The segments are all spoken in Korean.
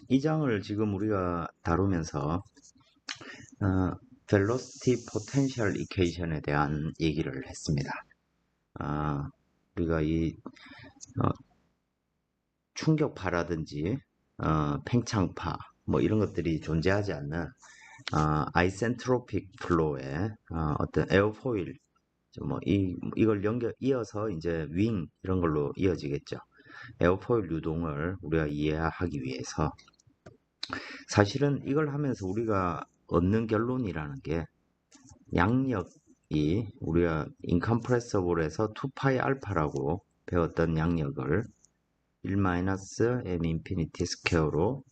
이 장을 지금 우리가 다루면서 velocity potential equation에 대한 얘기를 했습니다. 우리가 이 충격파라든지 팽창파 뭐 이런 것들이 존재하지 않는 아이센트로픽 플로우의 어떤 에어포일 뭐 이걸 이어서 이제 윙 이런 걸로 이어지겠죠. 에어포일 유동을 우리가 이해하기 위해서 사실은 이걸 하면서 우리가 얻는 결론이라는 게 양력이 우리가 인컴프레서블에서 2파이 알파라고 배웠던 양력을 1-m 인피니티 스퀘어로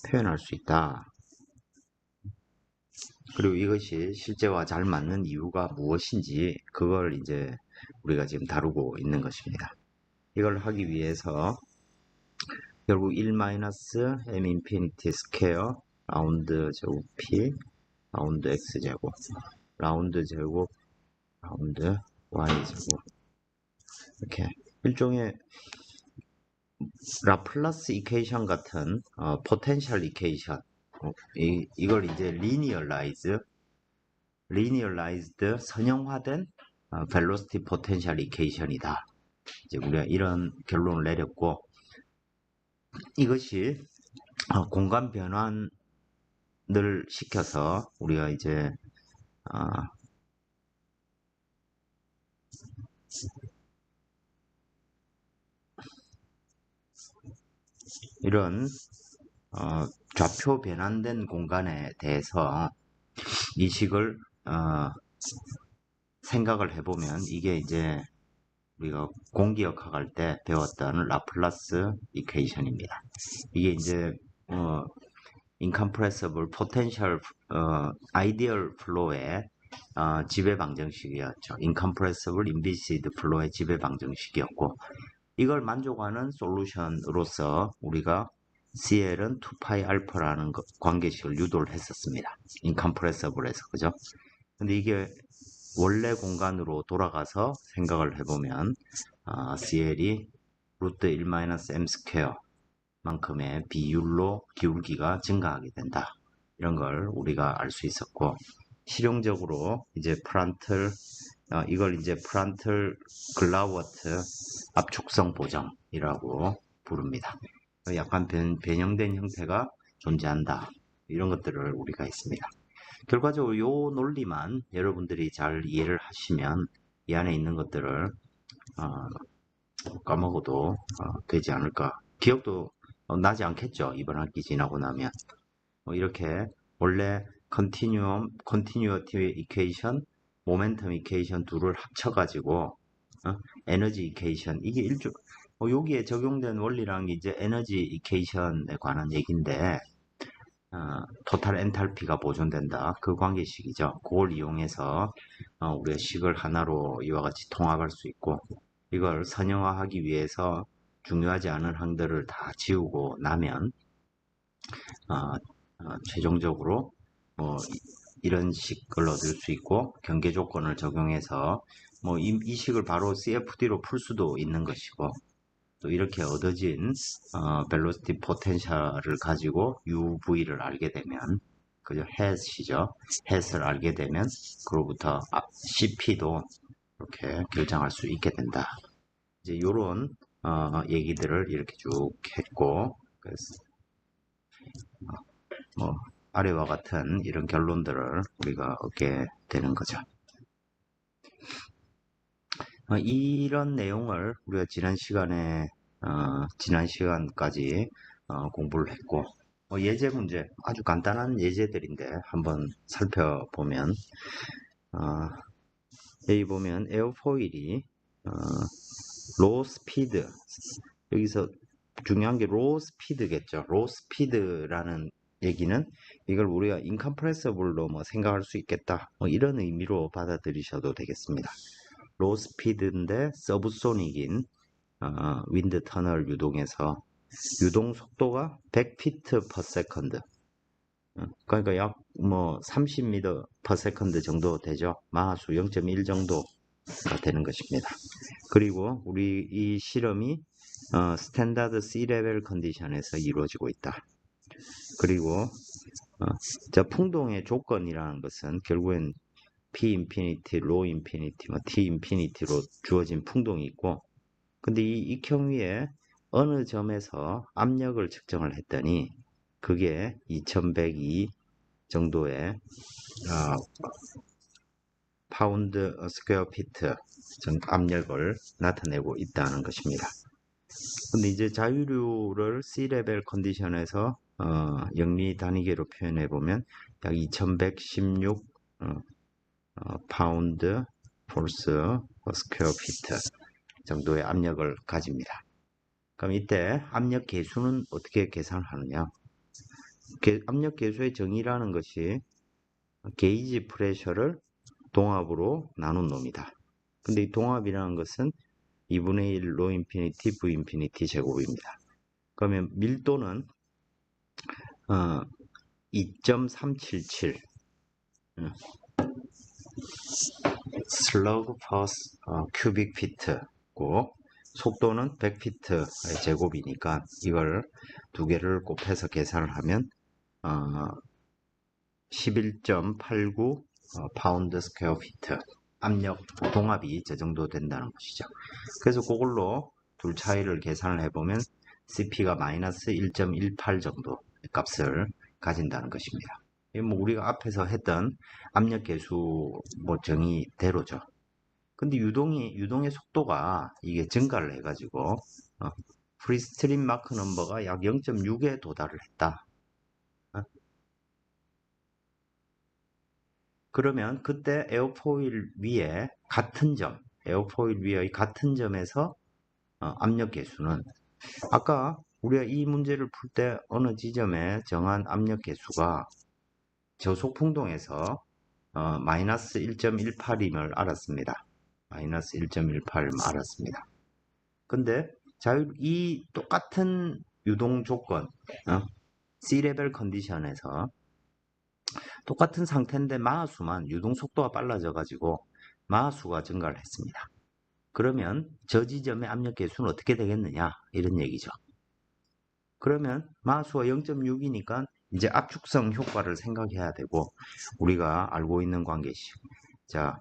표현할 수 있다. 그리고 이것이 실제와 잘 맞는 이유가 무엇인지 그걸 이제 우리가 지금 다루고 있는 것입니다. 이걸 하기 위해서 결국 1-m 인피니티 스퀘어 라운드 제곱 p 라운드 x 제곱 라운드 제곱 라운드 y 제곱 이렇게 일종의 라플라스 이퀘이션 같은 포텐셜 이퀘이션 이걸 이제 리니얼라이즈드 선형화된 벨로시티 포텐셜 이퀘이션이다. 이제 우리가 이런 결론을 내렸고 이것이 공간 변환을 시켜서 우리가 이제 이런 좌표 변환된 공간에 대해서 이식을 생각을 해보면 이게 이제 우리가 공기역학 할 때 배웠던 라플라스 이퀘이션입니다. 이게 이제 인컴프레서블 포텐셜 아이디얼 플로우의 지배 방정식이었죠. 인컴프레서블 인비시드 플로우의 지배 방정식이었고 이걸 만족하는 솔루션으로서 우리가 CL은 2파이 알파라는 관계식을 유도를 했었습니다. 인컴프레서블에서 그죠? 근데 이게 원래 공간으로 돌아가서 생각을 해보면 CL이 루트 1-m 스퀘어 만큼의 비율로 기울기가 증가하게 된다. 이런 걸 우리가 알 수 있었고 실용적으로 이제 이걸 이제 프란틀 글라워트 압축성 보정이라고 부릅니다. 약간 변형된 형태가 존재한다. 이런 것들을 우리가 있습니다. 결과적으로 이 논리만 여러분들이 잘 이해를 하시면 이 안에 있는 것들을 까먹어도 되지 않을까. 기억도 나지 않겠죠. 이번 학기 지나고 나면. 이렇게 원래 continuity equation, momentum equation 둘을 합쳐가지고 에너지 이퀘이션 이게 여기에 적용된 원리라는 게 이제 에너지 이퀘이션에 관한 얘기인데 토탈 엔탈피가 보존된다. 그 관계식이죠. 그걸 이용해서 우리가 식을 하나로 이와 같이 통합할 수 있고 이걸 선형화하기 위해서 중요하지 않은 항들을 다 지우고 나면 최종적으로 이런 식을 얻을 수 있고 경계 조건을 적용해서 이 식을 바로 CFD로 풀 수도 있는 것이고 또 이렇게 얻어진 벨로시티 포텐셜을 가지고 UV를 알게 되면 그죠? 햇이죠. 햇을 알게 되면 그로부터 CP도 이렇게 결정할 수 있게 된다. 이제 이런 얘기들을 이렇게 쭉 했고 그래서 아래와 같은 이런 결론들을 우리가 얻게 되는 거죠. 이런 내용을 우리가 지난 시간까지 공부를 했고 예제 문제 아주 간단한 예제들인데 한번 살펴보면 여기 보면 에어포일이 로우 스피드 여기서 중요한 게 로우 스피드겠죠. 로우 스피드라는 얘기는 이걸 우리가 인컴프레서블로 생각할 수 있겠다 이런 의미로 받아들이셔도 되겠습니다. 로우 스피드인데 서브소닉인 윈드 터널 유동에서 유동 속도가 100피트 per 세컨드 그러니까 약 30m per 세컨드 정도 되죠. 마하수 0.1 정도가 되는 것입니다. 그리고 우리 이 실험이 스탠다드 C레벨 컨디션에서 이루어지고 있다. 그리고 자, 풍동의 조건이라는 것은 결국엔 P 인피니티, 로 인피니티, T 인피니티로 주어진 풍동이 있고, 근데 이 익형 위에 어느 점에서 압력을 측정을 했더니 그게 2102 정도의 파운드 스퀘어 피트 압력을 나타내고 있다는 것입니다. 근데 이제 자유류를 C레벨 컨디션에서 영리 단위계로 표현해 보면 약 2116 파운드 폴스 스퀘어 피트 정도의 압력을 가집니다. 그럼 이때 압력 계수는 어떻게 계산하느냐? 압력 계수의 정의라는 것이 게이지 프레셔를 동합으로 나눈 놈이다. 근데 이 동합이라는 것은 2분의 1 로 인피니티 V 인피니티 제곱입니다. 그러면 밀도는 2.377 슬러그 퍼 큐빅 피트고 속도는 100피트의 제곱이니까 이걸 두 개를 곱해서 계산을 하면 11.89 파운드 스퀘어 피트 압력 동합이 저 정도 된다는 것이죠. 그래서 그걸로 둘 차이를 계산을 해보면 CP가 마이너스 1.18 정도 값을 가진다는 것입니다. 뭐 우리가 앞에서 했던 압력 계수 뭐 정의대로죠. 근데 유동의 속도가 이게 증가를 해가지고 프리스트림 마크 넘버가 약 0.6에 도달을 했다. 그러면 그때 에어포일 위에 에어포일 위의 같은 점에서 압력 계수는 아까 우리가 이 문제를 풀 때 어느 지점에 정한 압력 계수가 저속 풍동에서 마이너스 1.18임을 알았습니다. 마이너스 1.18임을 알았습니다. 근데 이 똑같은 유동 조건, C레벨 컨디션에서 똑같은 상태인데 마하수만 유동 속도가 빨라져가지고 마하수가 증가를 했습니다. 그러면 저 지점의 압력 계수는 어떻게 되겠느냐 이런 얘기죠. 그러면 마하수가 0.6이니까 이제 압축성 효과를 생각해야 되고 우리가 알고 있는 관계식. 자,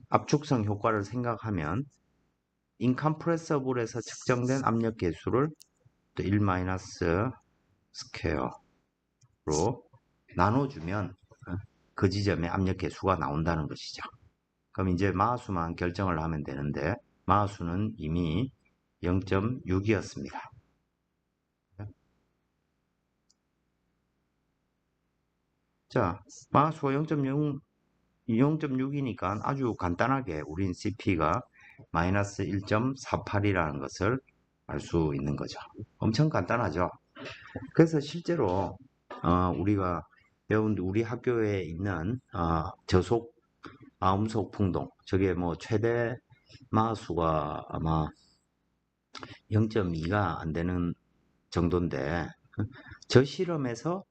압축성 효과를 생각하면 인컴프레서블에서 측정된 압력 계수를 또 1 스퀘어로 나눠주면 그 지점의 압력 계수가 나온다는 것이죠. 그럼 이제 마하수만 결정을 하면 되는데 마하수는 이미 0.6이었습니다. 자, 마하수가 0.6이니까 아주 간단하게 우린 CP가 마이너스 1.48이라는 것을 알 수 있는 거죠. 엄청 간단하죠. 그래서 실제로 우리가 배운 우리 학교에 있는 저속 음속 풍동 저게 뭐 최대 마하수가 아마 0.2가 안 되는 정도인데 저 실험에서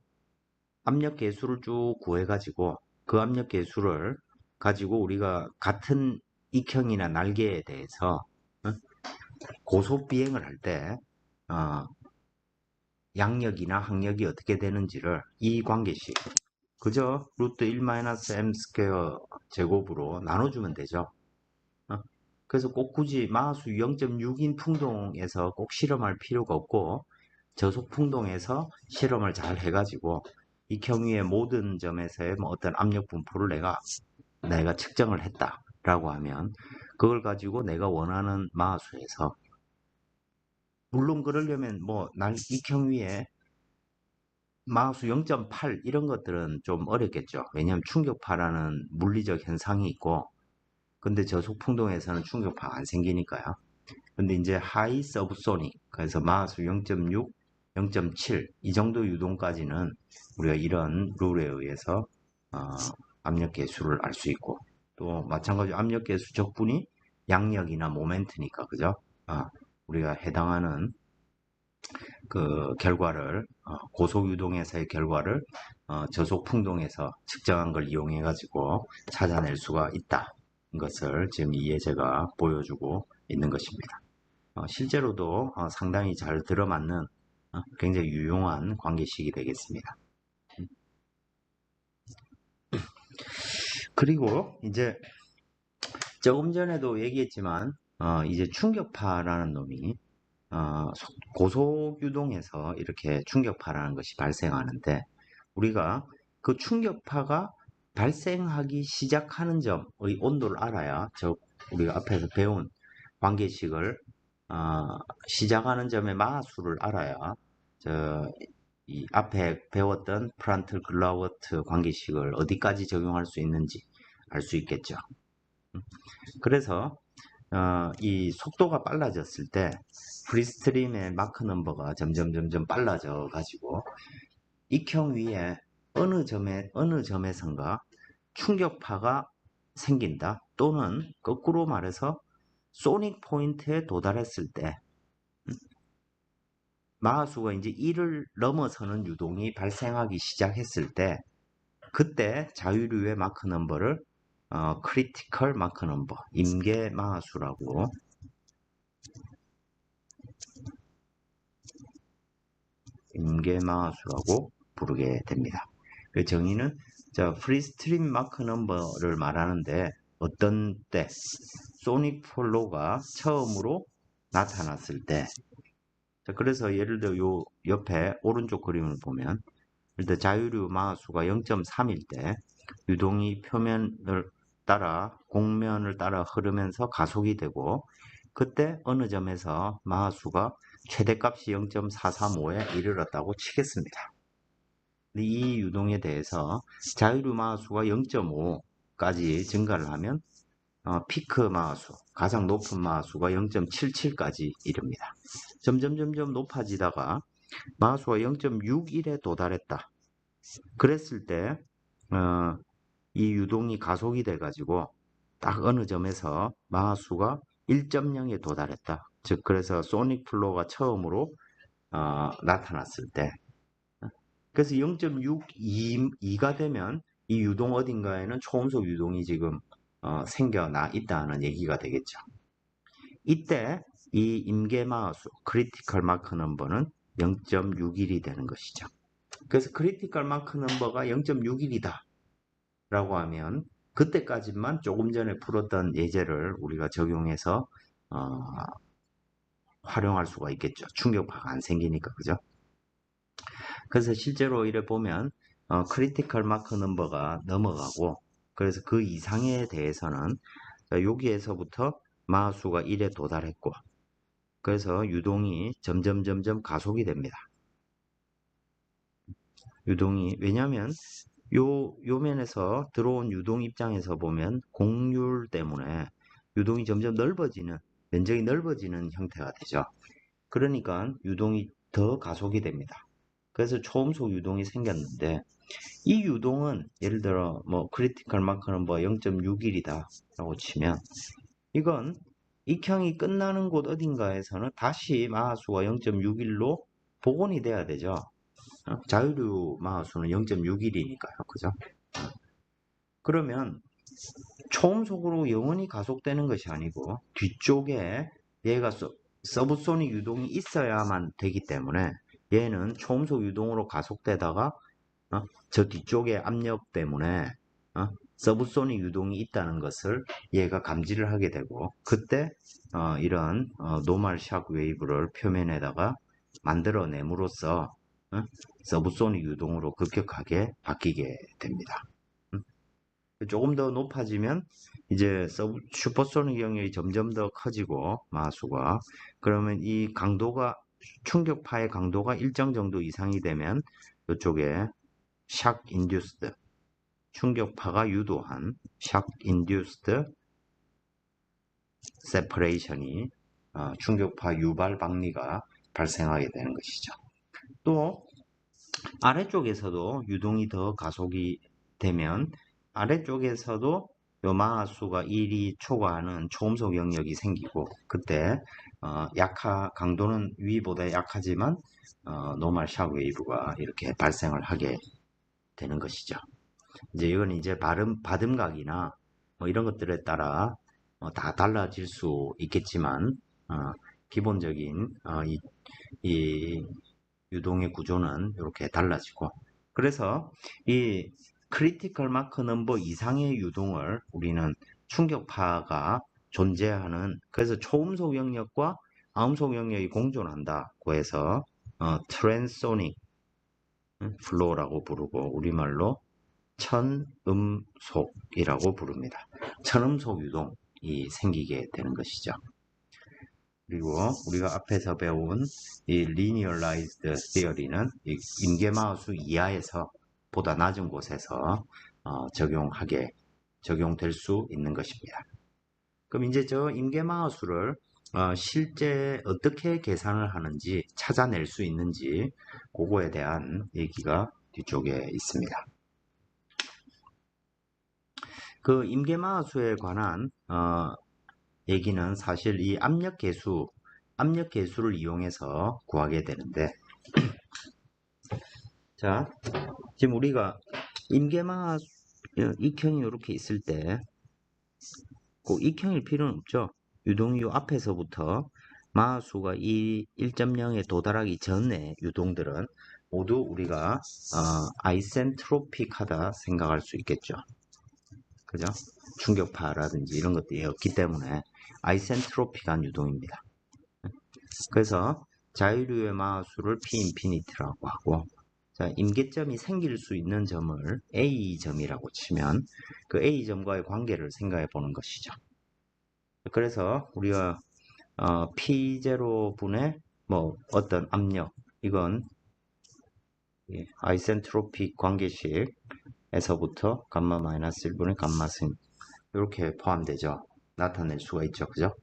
압력 계수를 쭉 구해 가지고 그 압력 계수를 가지고 우리가 같은 익형이나 날개에 대해서 고속 비행을 할 때 양력이나 항력이 어떻게 되는지를 이 관계식 그저 루트 1-m 스퀘어 제곱으로 나눠주면 되죠. 그래서 꼭 굳이 마하수 0.6인 풍동에서 꼭 실험할 필요가 없고 저속 풍동에서 실험을 잘 해가지고 이 경우의 모든 점에서의 뭐 어떤 압력 분포를 내가 측정을 했다라고 하면 그걸 가지고 내가 원하는 마하수에서 물론 그러려면 뭐 익형 위에 마하수 0.8 이런 것들은 좀 어렵겠죠. 왜냐하면 충격파라는 물리적 현상이 있고 근데 저속 풍동에서는 충격파가 안 생기니까요. 근데 이제 하이 서브소닉 그래서 마하수 0.6, 0.7 이 정도 유동까지는 우리가 이런 룰에 의해서 압력 계수를 알 수 있고 또 마찬가지로 압력 계수 적분이 양력이나 모멘트니까 그죠? 우리가 해당하는 그 결과를 고속 유동에서의 결과를 저속 풍동에서 측정한 걸 이용해 가지고 찾아낼 수가 있다. 것을 지금 이 예제가 보여주고 있는 것입니다. 실제로도 상당히 잘 들어맞는 굉장히 유용한 관계식이 되겠습니다. 그리고 이제 조금 전에도 얘기했지만 이제 충격파라는 놈이 고속유동에서 이렇게 충격파라는 것이 발생하는데 우리가 그 충격파가 발생하기 시작하는 점의 온도를 알아야 우리가 앞에서 배운 관계식을 시작하는 점의 마수를 알아야 이 앞에 배웠던 프란틀 글라우어트 관계식을 어디까지 적용할 수 있는지 알 수 있겠죠. 그래서 이 속도가 빨라졌을 때 프리스트림의 마크 넘버가 점점 빨라져 가지고 익형 위에 어느 점에선가 충격파가 생긴다, 또는 거꾸로 말해서 소닉 포인트에 도달했을 때 마하수가 이제 1을 넘어서는 유동이 발생하기 시작했을 때 그때 자유류의 마크 넘버를 크리티컬 마크 넘버, 임계 마하수라고 부르게 됩니다. 그 정의는 프리스트림 마크 넘버를 말하는데 어떤 때 소닉 폴로가 처음으로 나타났을 때, 그래서 예를 들어 요 옆에 오른쪽 그림을 보면 일단 자유류 마하수가 0.3일 때 유동이 표면을 따라 공면을 따라 흐르면서 가속이 되고 그때 어느 점에서 마하수가 최대값이 0.435에 이르렀다고 치겠습니다. 이 유동에 대해서 자유류 마하수가 0.5까지 증가를 하면 피크 마하수, 가장 높은 마하수가 0.77까지 이릅니다. 점점 높아지다가 마하수가 0.61에 도달했다. 그랬을 때 이 유동이 가속이 돼 가지고 딱 어느 점에서 마하수가 1.0에 도달했다. 즉 그래서 소닉 플로우가 처음으로 나타났을 때, 그래서 0.62가 되면 이 유동 어딘가에는 초음속 유동이 지금 생겨나 있다는 얘기가 되겠죠. 이때 이 임계 마하수, 크리티컬 마크 넘버는 0.61이 되는 것이죠. 그래서 크리티컬 마크 넘버가 0.61이다 라고 하면 그때까지만 조금 전에 풀었던 예제를 우리가 적용해서 활용할 수가 있겠죠. 충격파가 안 생기니까, 그죠? 그래서 실제로 이래 보면 크리티컬 마크 넘버가 넘어가고, 그래서 그 이상에 대해서는 여기에서부터 마하수가 1에 도달했고, 그래서 유동이 점점 가속이 됩니다. 유동이, 왜냐하면 요 면에서 들어온 유동 입장에서 보면 공률 때문에 유동이 점점 넓어지는, 면적이 넓어지는 형태가 되죠. 그러니까 유동이 더 가속이 됩니다. 그래서 초음속 유동이 생겼는데 이 유동은 예를 들어 뭐 크리티컬 마크는 뭐 0.61이다 라고 치면 이건 익형이 끝나는 곳 어딘가에서는 다시 마하수가 0.61로 복원이 돼야 되죠. 자유류 마하수는 0.61이니까요. 그죠? 그러면 초음속으로 영원히 가속되는 것이 아니고 뒤쪽에 얘가 서브소닉 유동이 있어야만 되기 때문에 얘는 초음속 유동으로 가속되다가 저 뒤쪽의 압력 때문에 서브소닉 유동이 있다는 것을 얘가 감지를 하게 되고 그때 이런 노멀 샥 웨이브를 표면에다가 만들어냄으로써 서브소닉 유동으로 급격하게 바뀌게 됩니다. 조금 더 높아지면 이제 슈퍼소닉 영역이 점점 더 커지고 마수가, 그러면 이 강도가, 충격파의 강도가 일정 정도 이상이 되면 이쪽에 샥 인듀스드, 충격파가 유도한 샥 인듀스드 세퍼레이션이 충격파 유발 박리가 발생하게 되는 것이죠. 또 아래쪽에서도 유동이 더 가속이 되면 아래쪽에서도 요 마하수가 1이 초과하는 초음속 영역이 생기고 그때 강도는 위보다 약하지만 노멀 샥 웨이브가 이렇게 발생을 하게 되는 것이죠. 이제 이건 이제 받음각이나 뭐 이런 것들에 따라 다 달라질 수 있겠지만 기본적인 이 유동의 구조는 이렇게 달라지고, 그래서 이 크리티컬 마크 넘버 이상의 유동을 우리는 충격파가 존재하는, 그래서 초음속 영역과 아음속 영역이 공존한다고 해서 트랜소닉 플로우라고 부르고 우리말로 천음속이라고 부릅니다. 천음속 유동이 생기게 되는 것이죠. 그리고 우리가 앞에서 배운 이 linearized theory는 임계마우스 이하에서 보다 낮은 곳에서 적용될 수 있는 것입니다. 그럼 이제 저 임계마우스를 실제 어떻게 계산을 하는지 찾아낼 수 있는지 그거에 대한 얘기가 뒤쪽에 있습니다. 그 임계마우스에 관한 얘기는 사실 이 압력계수를 이용해서 구하게 되는데, 자, 지금 우리가 임계마우스 익형이 이렇게 있을 때 꼭 익형일 필요는 없죠. 유동이 앞에서부터 마우스가 이 1.0에 도달하기 전에 유동들은 모두 우리가 아이센트로픽하다 생각할 수 있겠죠. 그죠? 충격파라든지 이런 것들이 없기 때문에 아이센트로픽한 유동입니다. 그래서 자유류의 마우스를 P 인피니티라고 하고, 자, 임계점이 생길 수 있는 점을 A점이라고 치면 그 A점과의 관계를 생각해 보는 것이죠. 그래서 우리가 P0분의 뭐 어떤 압력, 이건 아이센트로픽 관계식에서부터 감마 마이너스 1분의 감마 승, 이렇게 포함되죠. 나타낼 수가 있죠. 그죠?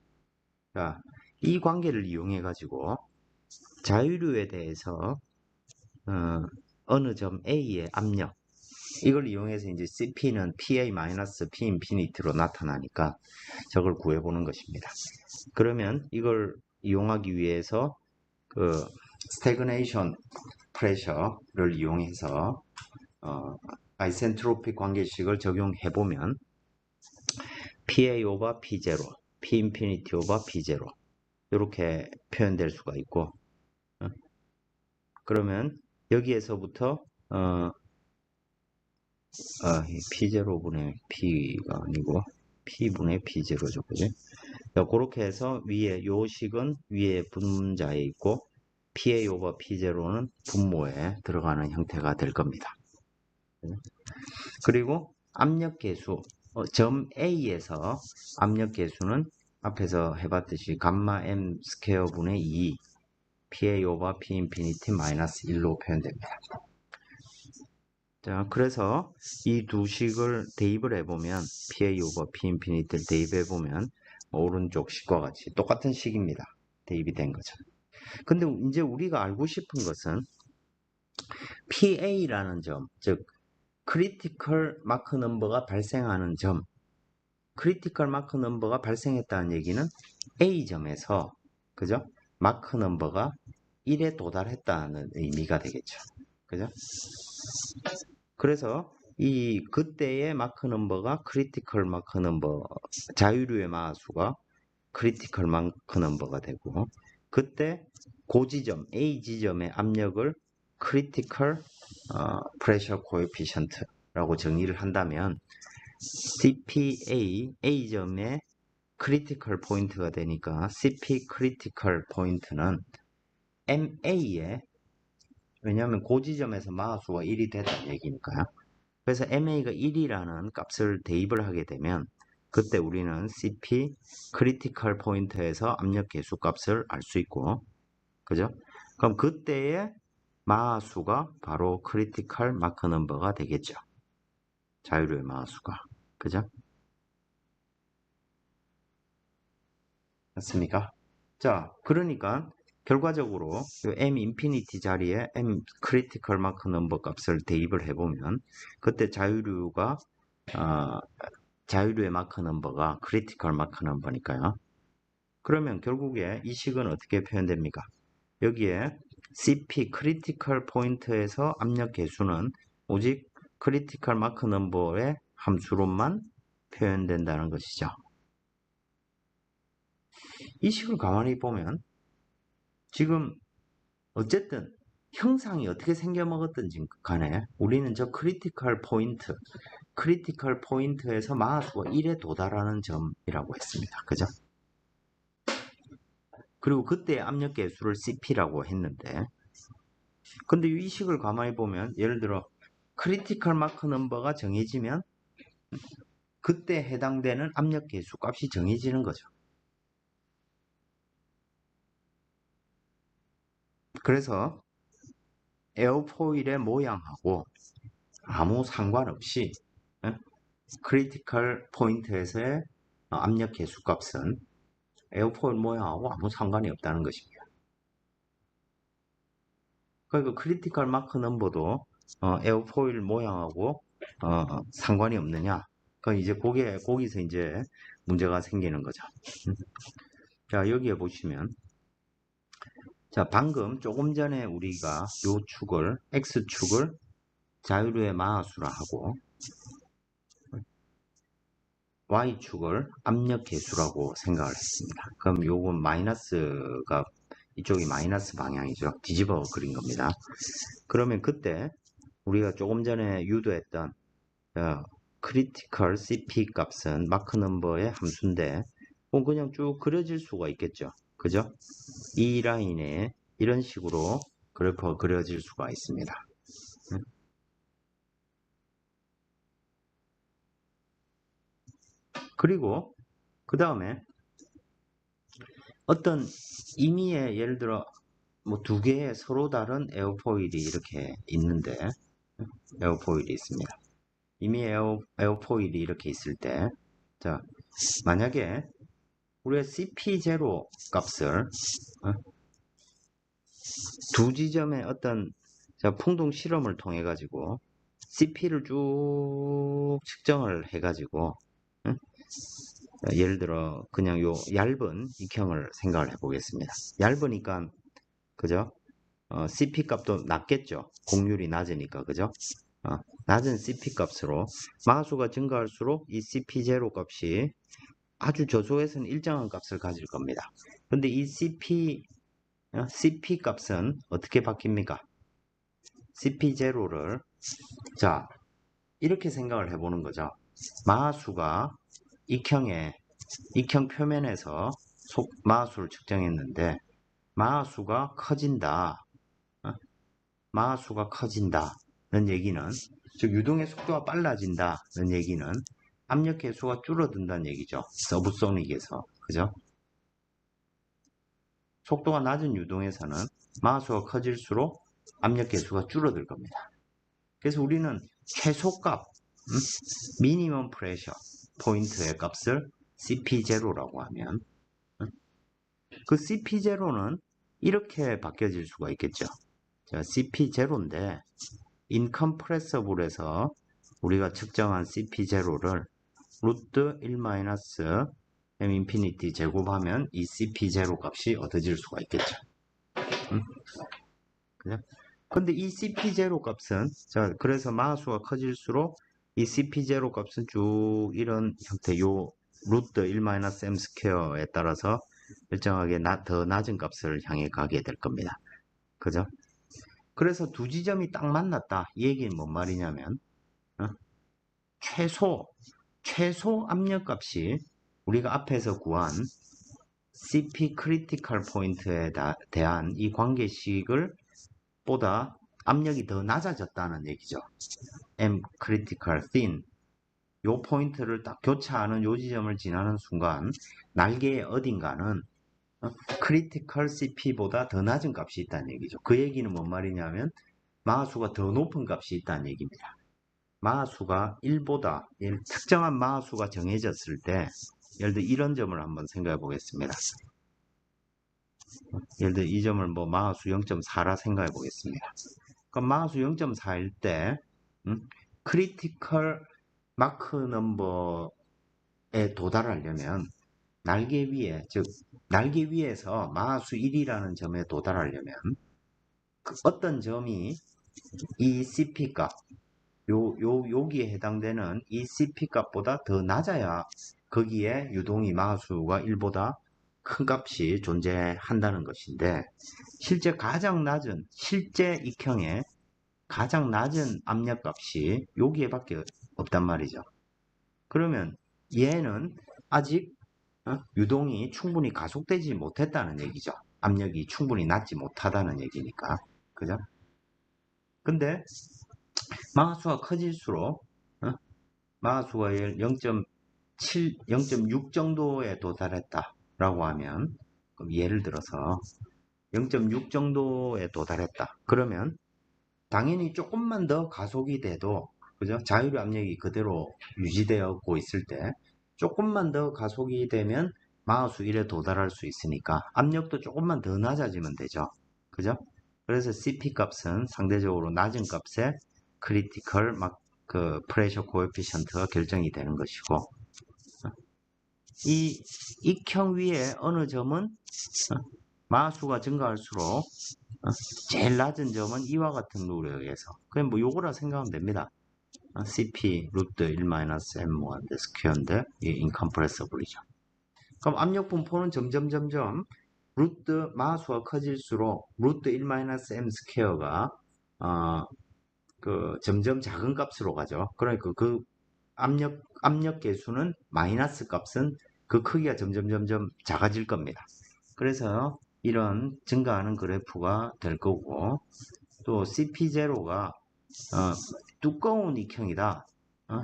자, 이 관계를 이용해 가지고 자유류에 대해서 어느 점 A의 압력, 이걸 이용해서 이제 CP는 PA-P 인피니티로 나타나니까 저걸 구해보는 것입니다. 그러면 이걸 이용하기 위해서 그 스태그네이션 프레셔를 이용해서 아이센트로픽 관계식을 적용해 보면 PA 오버 P0, P 인피니티 오버 P0 이렇게 표현될 수가 있고, 그러면 여기에서부터 P0분의 P가 아니고 P분의 P0죠. 그지? 그렇게 해서 위에 요 식은 위에 분자에 있고 PA 오버 P0는 분모에 들어가는 형태가 될 겁니다. 그리고 압력계수, 점 A에서 압력계수는 앞에서 해봤듯이 감마 M 스퀘어 분의 2 PA 오버 P 인피니티 마이너스 1로 표현됩니다. 자, 그래서 이 두 식을 대입을 해보면 PA 오버 P 인피니티를 대입해보면 오른쪽 식과 같이 똑같은 식입니다. 대입이 된 거죠. 근데 이제 우리가 알고 싶은 것은 PA라는 점, 즉 크리티컬 마크 넘버가 발생하는 점, 크리티컬 마크 넘버가 발생했다는 얘기는 A점에서, 그죠? 마크 넘버가 1에 도달했다는 의미가 되겠죠. 그죠? 그래서 이 그때의 마크 넘버가 크리티컬 마크 넘버, 자유류의 마수가 크리티컬 마크 넘버가 되고, 그때 고지점 A 지점의 압력을 크리티컬 프레셔 코에피션트라고 정의를 한다면 CPA A점의 크리티컬 포인트가 되니까 CP 크리티컬 포인트는 MA에, 왜냐하면 고지점에서 마수가 1이 됐다는 얘기니까요. 그래서 MA가 1이라는 값을 대입을 하게 되면 그때 우리는 CP 크리티컬 포인트에서 압력 계수 값을 알 수 있고, 그죠? 그럼 그때의 마수가 바로 크리티컬 마크 넘버가 되겠죠. 자유류의 마수가. 그죠? 맞습니까? 자, 그러니까 결과적으로 M 인피니티 자리에 M 크리티컬 마크 넘버 값을 대입을 해보면 그때 자유류의 마크 넘버가 크리티컬 마크 넘버니까요. 그러면 결국에 이 식은 어떻게 표현됩니까? 여기에 CP 크리티컬 포인트에서 압력 계수는 오직 크리티컬 마크 넘버의 함수로만 표현된다는 것이죠. 이 식을 가만히 보면 지금 어쨌든 형상이 어떻게 생겨먹었든지 간에 우리는 저 크리티컬 포인트에서 마하수가 1에 도달하는 점이라고 했습니다. 그죠? 그리고 그때 압력 계수를 CP라고 했는데, 근데 이 식을 가만히 보면 예를 들어 크리티컬 마크 넘버가 정해지면 그때 해당되는 압력 계수 값이 정해지는 거죠. 그래서 에어포일의 모양하고 아무 상관없이 크리티컬 포인트에서의 압력 계수 값은 에어포일 모양하고 아무 상관이 없다는 것입니다. 그러니까 크리티컬 마크 넘버도 에어포일 모양하고 상관이 없느냐? 그러니까 이제 거기서 이제 문제가 생기는 거죠. 자, 여기에 보시면 자, 방금 조금 전에 우리가 요 축을 X축을 자유로의 마하수라 하고 Y축을 압력 계수라고 생각을 했습니다. 그럼 요건 마이너스가 이쪽이 마이너스 방향이죠. 뒤집어 그린 겁니다. 그러면 그때 우리가 조금 전에 유도했던 크리티컬 CP 값은 마크 넘버의 함수인데 그냥 쭉 그려질 수가 있겠죠. 그죠? 이 라인에 이런 식으로 그래프가 그려질 수가 있습니다. 그리고 그 다음에 어떤 임의의 예를 들어 뭐 두 개의 서로 다른 에어포일이 이렇게 있는데 에어포일이 있습니다. 임의의 에어포일이 이렇게 있을 때 자, 만약에 우리가 CP0 값을 두 지점의 어떤 풍동 실험을 통해 가지고 CP를 쭉 측정을 해 가지고 예를 들어 그냥 요 얇은 익형을 생각을 해 보겠습니다. 얇으니까 그죠? CP 값도 낮겠죠. 공률이 낮으니까 그죠? 낮은 CP 값으로 마수가 증가할수록 이 CP0 값이 아주 저소에서는 일정한 값을 가질 겁니다. 근데 이 CP 값은 어떻게 바뀝니까? CP0를 자 이렇게 생각을 해보는 거죠. 마수가 익형 표면에서 마수를 측정했는데 마수가 커진다. 마수가 커진다는 얘기는 즉 유동의 속도가 빨라진다는 얘기는 압력 계수가 줄어든다는 얘기죠. 서브소닉에서 그죠? 속도가 낮은 유동에서는 마수가 커질수록 압력 계수가 줄어들 겁니다. 그래서 우리는 최소값 미니멈 프레셔 포인트의 값을 CP0라고 하면 그 CP0는 이렇게 바뀌어질 수가 있겠죠. 자, CP0인데 인컴프레서블에서 우리가 측정한 CP0를 루트 1-m 인피니티 제곱하면 이 CP0 값이 얻어질 수가 있겠죠. 그죠? 근데 이 CP0 값은 자 그래서 마수가 커질수록 이 CP0 값은 쭉 이런 형태 요 루트 1-m 스퀘어에 따라서 일정하게 더 낮은 값을 향해 가게 될 겁니다. 그죠? 그래서 두 지점이 딱 만났다. 이 얘기는 뭔 말이냐면 최소 압력 값이 우리가 앞에서 구한 CP 크리티컬 포인트에 대한 이 관계식을 보다 압력이 더 낮아졌다는 얘기죠. M 크리티컬 thin 요 포인트를 딱 교차하는 요 지점을 지나는 순간 날개의 어딘가는 크리티컬 CP보다 더 낮은 값이 있다는 얘기죠. 그 얘기는 뭔 말이냐면 마하수가 더 높은 값이 있다는 얘기입니다. 마하수가 1보다 특정한 마하수가 정해졌을 때 예를 들어 이런 점을 한번 생각해 보겠습니다. 예를 들어 이 점을 뭐 마하수 0.4라 생각해 보겠습니다. 그럼 마하수 0.4일 때 크리티컬 마크 넘버에 도달하려면 날개 위에 즉 날개 위에서 마하수 1이라는 점에 도달하려면 어떤 점이 이 CP 값 여기에 해당되는 이 CP 값보다 더 낮아야 거기에 유동이 마하수가 1보다 큰 값이 존재한다는 것인데, 실제 익형의 가장 낮은 압력값이 여기에밖에 없단 말이죠. 그러면 얘는 아직 유동이 충분히 가속되지 못했다는 얘기죠. 압력이 충분히 낮지 못하다는 얘기니까. 그죠? 근데 마하수가 커질수록 마하수가 0.7, 0.6 정도에 도달했다라고 하면, 그럼 예를 들어서 0.6 정도에 도달했다. 그러면 당연히 조금만 더 가속이 돼도, 그죠? 자유류 압력이 그대로 유지되고 있을 때 조금만 더 가속이 되면 마하수 1에 도달할 수 있으니까 압력도 조금만 더 낮아지면 되죠. 그죠? 그래서 CP 값은 상대적으로 낮은 값에 크리티컬 그 프레셔 코에피션트가 결정이 되는 것이고, 이 익형 위에 어느 점은 마하수가 증가할수록 제일 낮은 점은 이와 같은 룰에 의해서 그냥 뭐 요거라 생각하면 됩니다. CP 루트 1-M1 스퀘어인데 이게 인컴프레서블이죠. 그럼 압력 분포는 점점 루트 마하수가 커질수록 루트 1-M 스퀘어가 그 점점 작은 값으로 가죠. 그러니까 그 압력 계수는 마이너스 값은 그 크기가 점점 작아질 겁니다. 그래서 이런 증가하는 그래프가 될 거고, 또 CP0가 두꺼운 익형이다.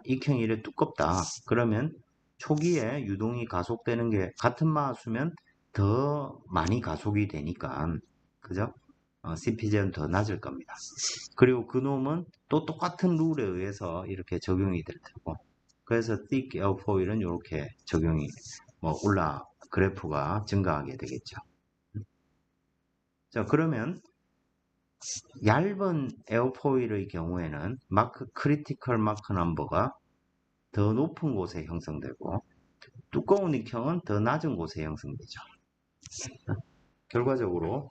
익형이 이래 두껍다. 그러면 초기에 유동이 가속되는 게 같은 마하수면 더 많이 가속이 되니까, 그죠? CP0는 더 낮을 겁니다. 그리고 그 놈은 또 똑같은 룰에 의해서 이렇게 적용이 될 테고, 그래서 thick airfoil은 이렇게 적용이 그래프가 증가하게 되겠죠. 자, 그러면 얇은 에어포일의 경우에는 크리티컬 마크 넘버가 더 높은 곳에 형성되고, 두꺼운 익형은 더 낮은 곳에 형성되죠. 결과적으로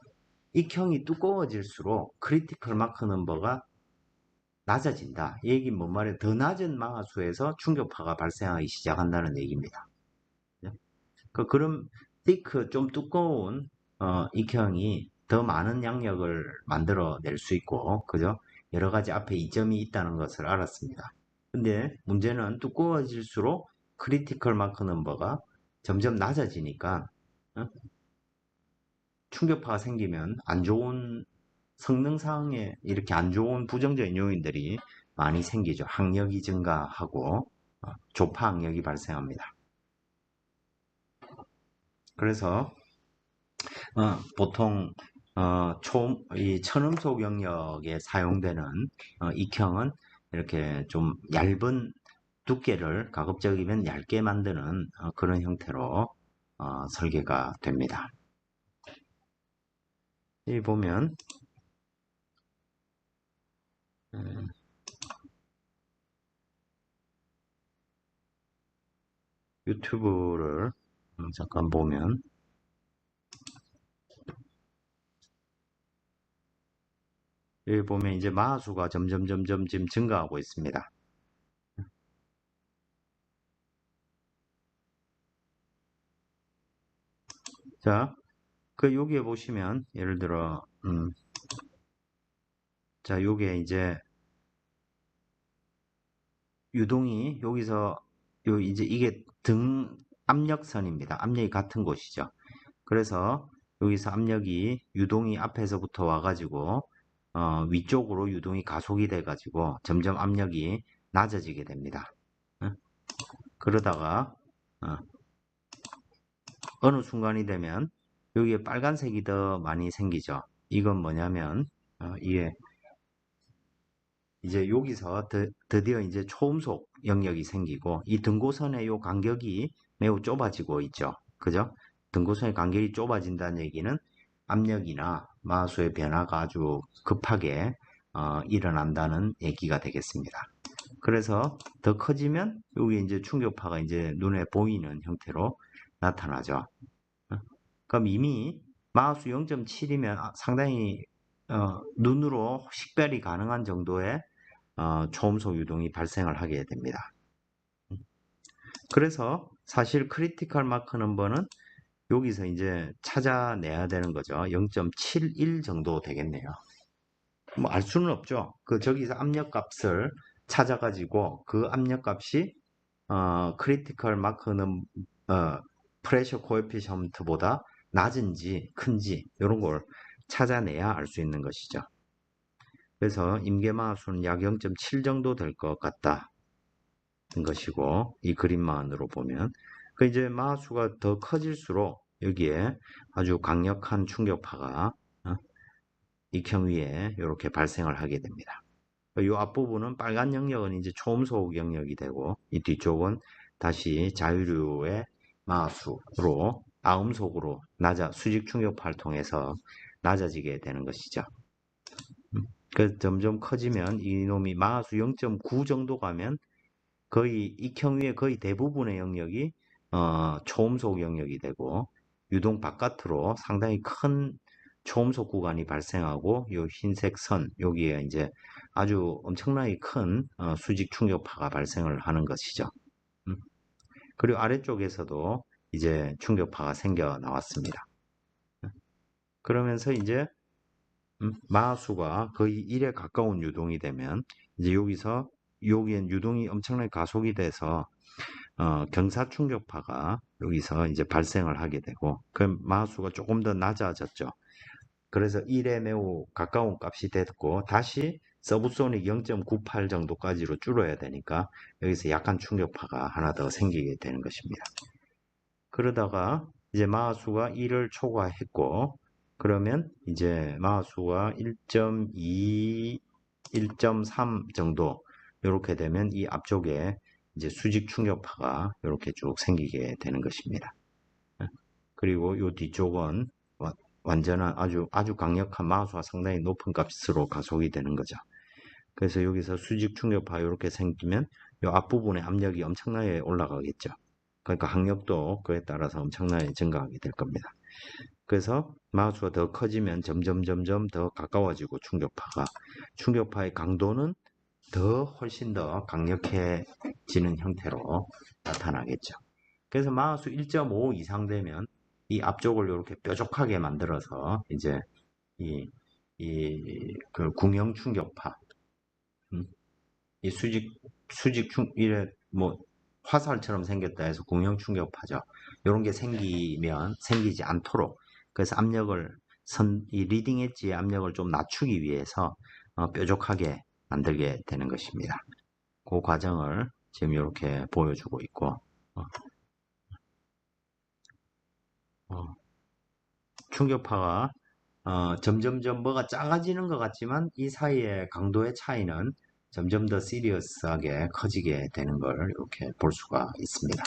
익형이 두꺼워질수록 크리티컬 마크 넘버가 낮아진다. 이 얘기는 뭔 말이에요? 더 낮은 마하수에서 충격파가 발생하기 시작한다는 얘기입니다. 그럼 thick, 좀 두꺼운 익형이 더 많은 양력을 만들어낼 수 있고, 그죠? 여러 가지 앞에 이점이 있다는 것을 알았습니다. 근데 문제는 두꺼워질수록 크리티컬 마크 넘버가 점점 낮아지니까 충격파가 생기면 안 좋은 성능상에 이렇게 안 좋은 부정적인 요인들이 많이 생기죠. 항력이 증가하고 조파 항력이 발생합니다. 그래서 보통 이 천음속 영역에 사용되는 익형은 이렇게 좀 얇은 두께를 가급적이면 얇게 만드는 그런 형태로 설계가 됩니다. 여기 보면 유튜브를 잠깐 보면 여기 보면 이제 마하수가 점점 지금 증가하고 있습니다. 자, 여기에 보시면 예를 들어 자, 요게 이제 유동이 여기서 이제 이게 등 압력선입니다. 압력이 같은 곳이죠. 그래서 여기서 유동이 앞에서부터 와가지고 위쪽으로 유동이 가속이 돼가지고 점점 압력이 낮아지게 됩니다. 그러다가 어느 순간이 되면 여기에 빨간색이 더 많이 생기죠. 이건 뭐냐면 이게 이제 여기서 드디어 이제 초음속 영역이 생기고 이 등고선의 요 간격이 매우 좁아지고 있죠. 그죠? 등고선의 간격이 좁아진다는 얘기는 압력이나 마하수의 변화가 아주 급하게 일어난다는 얘기가 되겠습니다. 그래서 더 커지면 여기 이제 충격파가 이제 눈에 보이는 형태로 나타나죠. 그럼 이미 마하수 0.7이면 상당히 눈으로 식별이 가능한 정도의 초음속 유동이 발생을 하게 됩니다. 그래서 사실 크리티컬 마크 넘버는 여기서 이제 찾아내야 되는 거죠. 0.71 정도 되겠네요. 뭐 알 수는 없죠. 저기서 압력값을 찾아가지고 그 압력값이 크리티컬 마크는 프레셔 코에피션트보다 낮은지 큰지 이런 걸 찾아내야 알 수 있는 것이죠. 그래서 임계마하수는 약 0.7 정도 될 것 같다 는 것이고, 이 그림만으로 보면 이제 마하수가 더 커질수록 여기에 아주 강력한 충격파가 익형 위에 이렇게 발생을 하게 됩니다. 이 앞부분은 빨간 영역은 이제 초음속 영역이 되고, 이 뒤쪽은 다시 자유류의 마하수로 아음속으로 수직 충격파를 통해서 낮아지게 되는 것이죠. 점점 커지면 이놈이 마하수 0.9 정도 가면 거의 익형 위의 거의 대부분의 영역이 초음속 영역이 되고, 유동 바깥으로 상당히 큰 초음속 구간이 발생하고, 요 흰색 선 여기에 이제 아주 엄청나게 큰 수직 충격파가 발생을 하는 것이죠. 그리고 아래쪽에서도 이제 충격파가 생겨 나왔습니다. 그러면서 이제 마하수가 거의 1에 가까운 유동이 되면 이제 여기엔 유동이 엄청나게 가속이 돼서 경사 충격파가 여기서 이제 발생을 하게 되고, 그 마하수가 조금 더 낮아졌죠. 그래서 1에 매우 가까운 값이 됐고, 다시 서브소닉 0.98 정도까지로 줄어야 되니까 여기서 약한 충격파가 하나 더 생기게 되는 것입니다. 그러다가 이제 마하수가 1을 초과했고, 그러면 이제 마하수가 1.2, 1.3 정도 이렇게 되면 이 앞쪽에 이제 수직 충격파가 이렇게 쭉 생기게 되는 것입니다. 그리고 이 뒤쪽은 완전한 아주 강력한 마하수가 상당히 높은 값으로 가속이 되는 거죠. 그래서 여기서 수직 충격파 이렇게 생기면 이 앞부분에 압력이 엄청나게 올라가겠죠. 그러니까 항력도 그에 따라서 엄청나게 증가하게 될 겁니다. 그래서 마하수가 더 커지면 점점 더 가까워지고 충격파의 강도는 훨씬 더 강력해지는 형태로 나타나겠죠. 그래서 마하수 1.5 이상 되면 이 앞쪽을 이렇게 뾰족하게 만들어서 이제 그 궁형 충격파, 이 이래 뭐 화살처럼 생겼다 해서 궁형 충격파죠. 이런 게 생기지 않도록, 그래서 이 리딩 엣지의 압력을 좀 낮추기 위해서 뾰족하게 만들게 되는 것입니다. 그 과정을 지금 이렇게 보여주고 있고, 어, 어, 충격파가 점점점 뭐가 작아지는 것 같지만 이 사이의 강도의 차이는 점점 더 시리어스하게 커지게 되는 걸 이렇게 볼 수가 있습니다.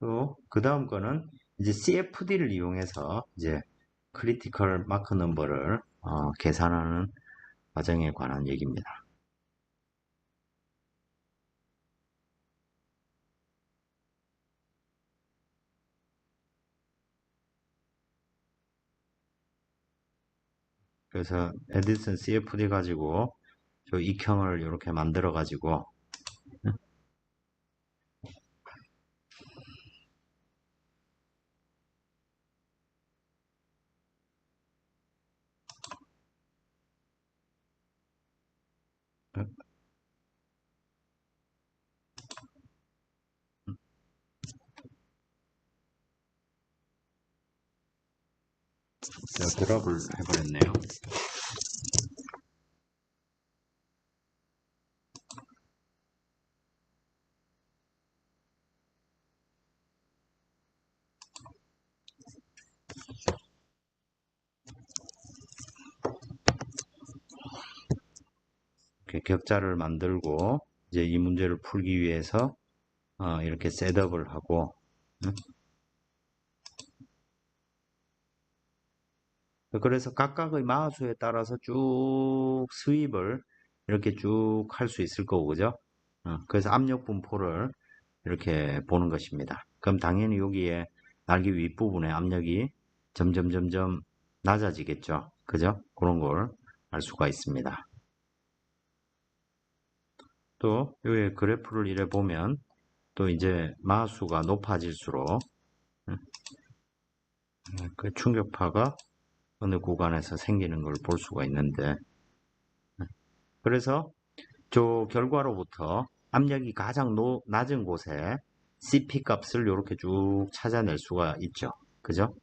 또 그 다음 거는 이제 CFD를 이용해서 이제 크리티컬 마크 넘버를 계산하는 과정에 관한 얘기입니다. 그래서 에디슨 CFD 가지고 저 익형을 이렇게 만들어 가지고 드랍을 해버렸네요. 이렇게 격자를 만들고 이제 이 문제를 풀기 위해서 이렇게 셋업을 하고, 그래서 각각의 마우스에 따라서 쭉 스윕을 이렇게 쭉 할 수 있을 거고, 그죠? 그래서 압력 분포를 이렇게 보는 것입니다. 그럼 당연히 여기에 날개 윗부분에 압력이 점점 낮아지겠죠. 그죠? 그런 걸 알 수가 있습니다. 또 여기 그래프를 이래 보면 또 이제 마수가 높아질수록 그 충격파가 어느 구간에서 생기는 걸 볼 수가 있는데, 그래서 저 결과로부터 압력이 가장 낮은 곳에 CP 값을 이렇게 쭉 찾아낼 수가 있죠. 그죠?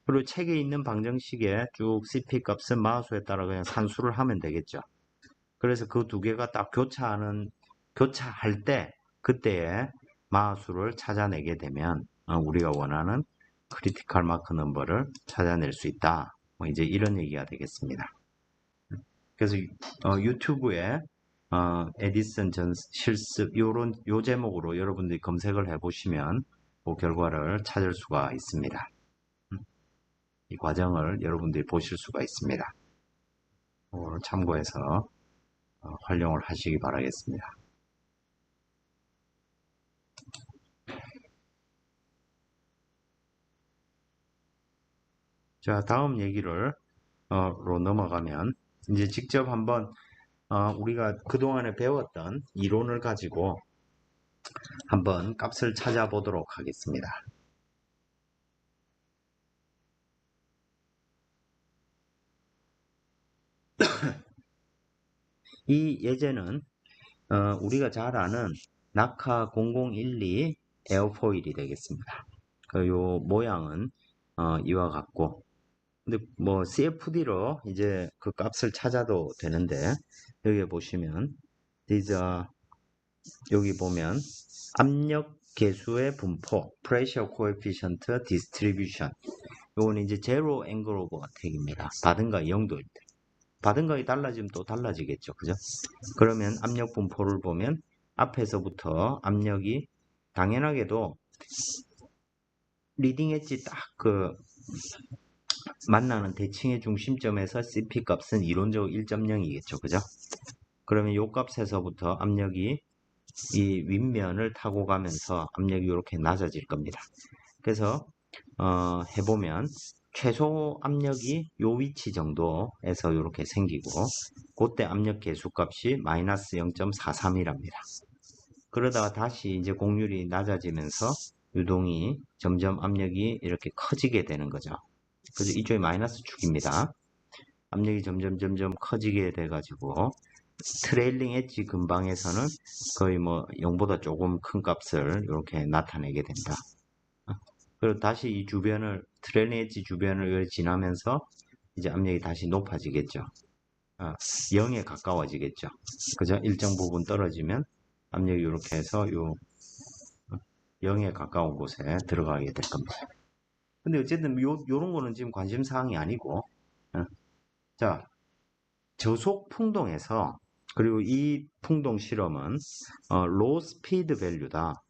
그리고 책에 있는 방정식에 쭉 CP 값은 마하수에 따라 그냥 산수를 하면 되겠죠. 그래서 그 두 개가 딱 교차할 때, 그때의 마하수를 찾아내게 되면, 우리가 원하는 크리티컬 마크 넘버를 찾아낼 수 있다. 뭐 이제 이런 얘기가 되겠습니다. 그래서 유튜브에 에디슨 전 실습 요 제목으로 여러분들이 검색을 해보시면 그 결과를 찾을 수가 있습니다. 이 과정을 여러분들이 보실 수가 있습니다. 그걸 참고해서 활용을 하시기 바라겠습니다. 자, 다음 얘기를 로 넘어가면 이제 직접 한번 우리가 그동안에 배웠던 이론을 가지고 한번 값을 찾아보도록 하겠습니다. 이 예제는 우리가 잘 아는 나카 0012 에어포일이 되겠습니다. 요 모양은 이와 같고, 근데 뭐 CFD로 이제 그 값을 찾아도 되는데, 여기 보시면 여기 보면 압력 계수의 분포 pressure coefficient distribution, 요건 이제 제로 앵글 오브 어택입니다. 받은 가 0도일 때. 받은 거에 달라지면 또 달라지겠죠. 그죠? 그러면 압력 분포를 보면 앞에서부터 압력이 당연하게도 리딩 엣지 딱 그 만나는 대칭의 중심점에서 CP 값은 이론적으로 1.0이겠죠. 그죠? 그러면 요 값에서부터 압력이 이 윗면을 타고 가면서 압력이 이렇게 낮아질 겁니다. 그래서 해보면 최소 압력이 요 위치 정도에서 이렇게 생기고, 그때 압력 계수값이 마이너스 0.43이랍니다. 그러다가 다시 이제 곡률이 낮아지면서 유동이 점점 압력이 이렇게 커지게 되는 거죠. 그래서 이쪽이 마이너스 축입니다. 압력이 점점 커지게 돼가지고 트레일링 엣지 근방에서는 거의 뭐 0보다 조금 큰 값을 이렇게 나타내게 된다. 그리고 다시 이 주변을, 트레일링 엣지 주변을 지나면서 이제 압력이 다시 높아지겠죠. 0에 가까워지겠죠. 그죠? 일정 부분 떨어지면 압력이 이렇게 해서 0에 가까운 곳에 들어가게 될 겁니다. 근데 어쨌든 요런 거는 지금 관심사항이 아니고, 자, 저속 풍동에서, 그리고 이 풍동 실험은 로우 스피드 밸류다.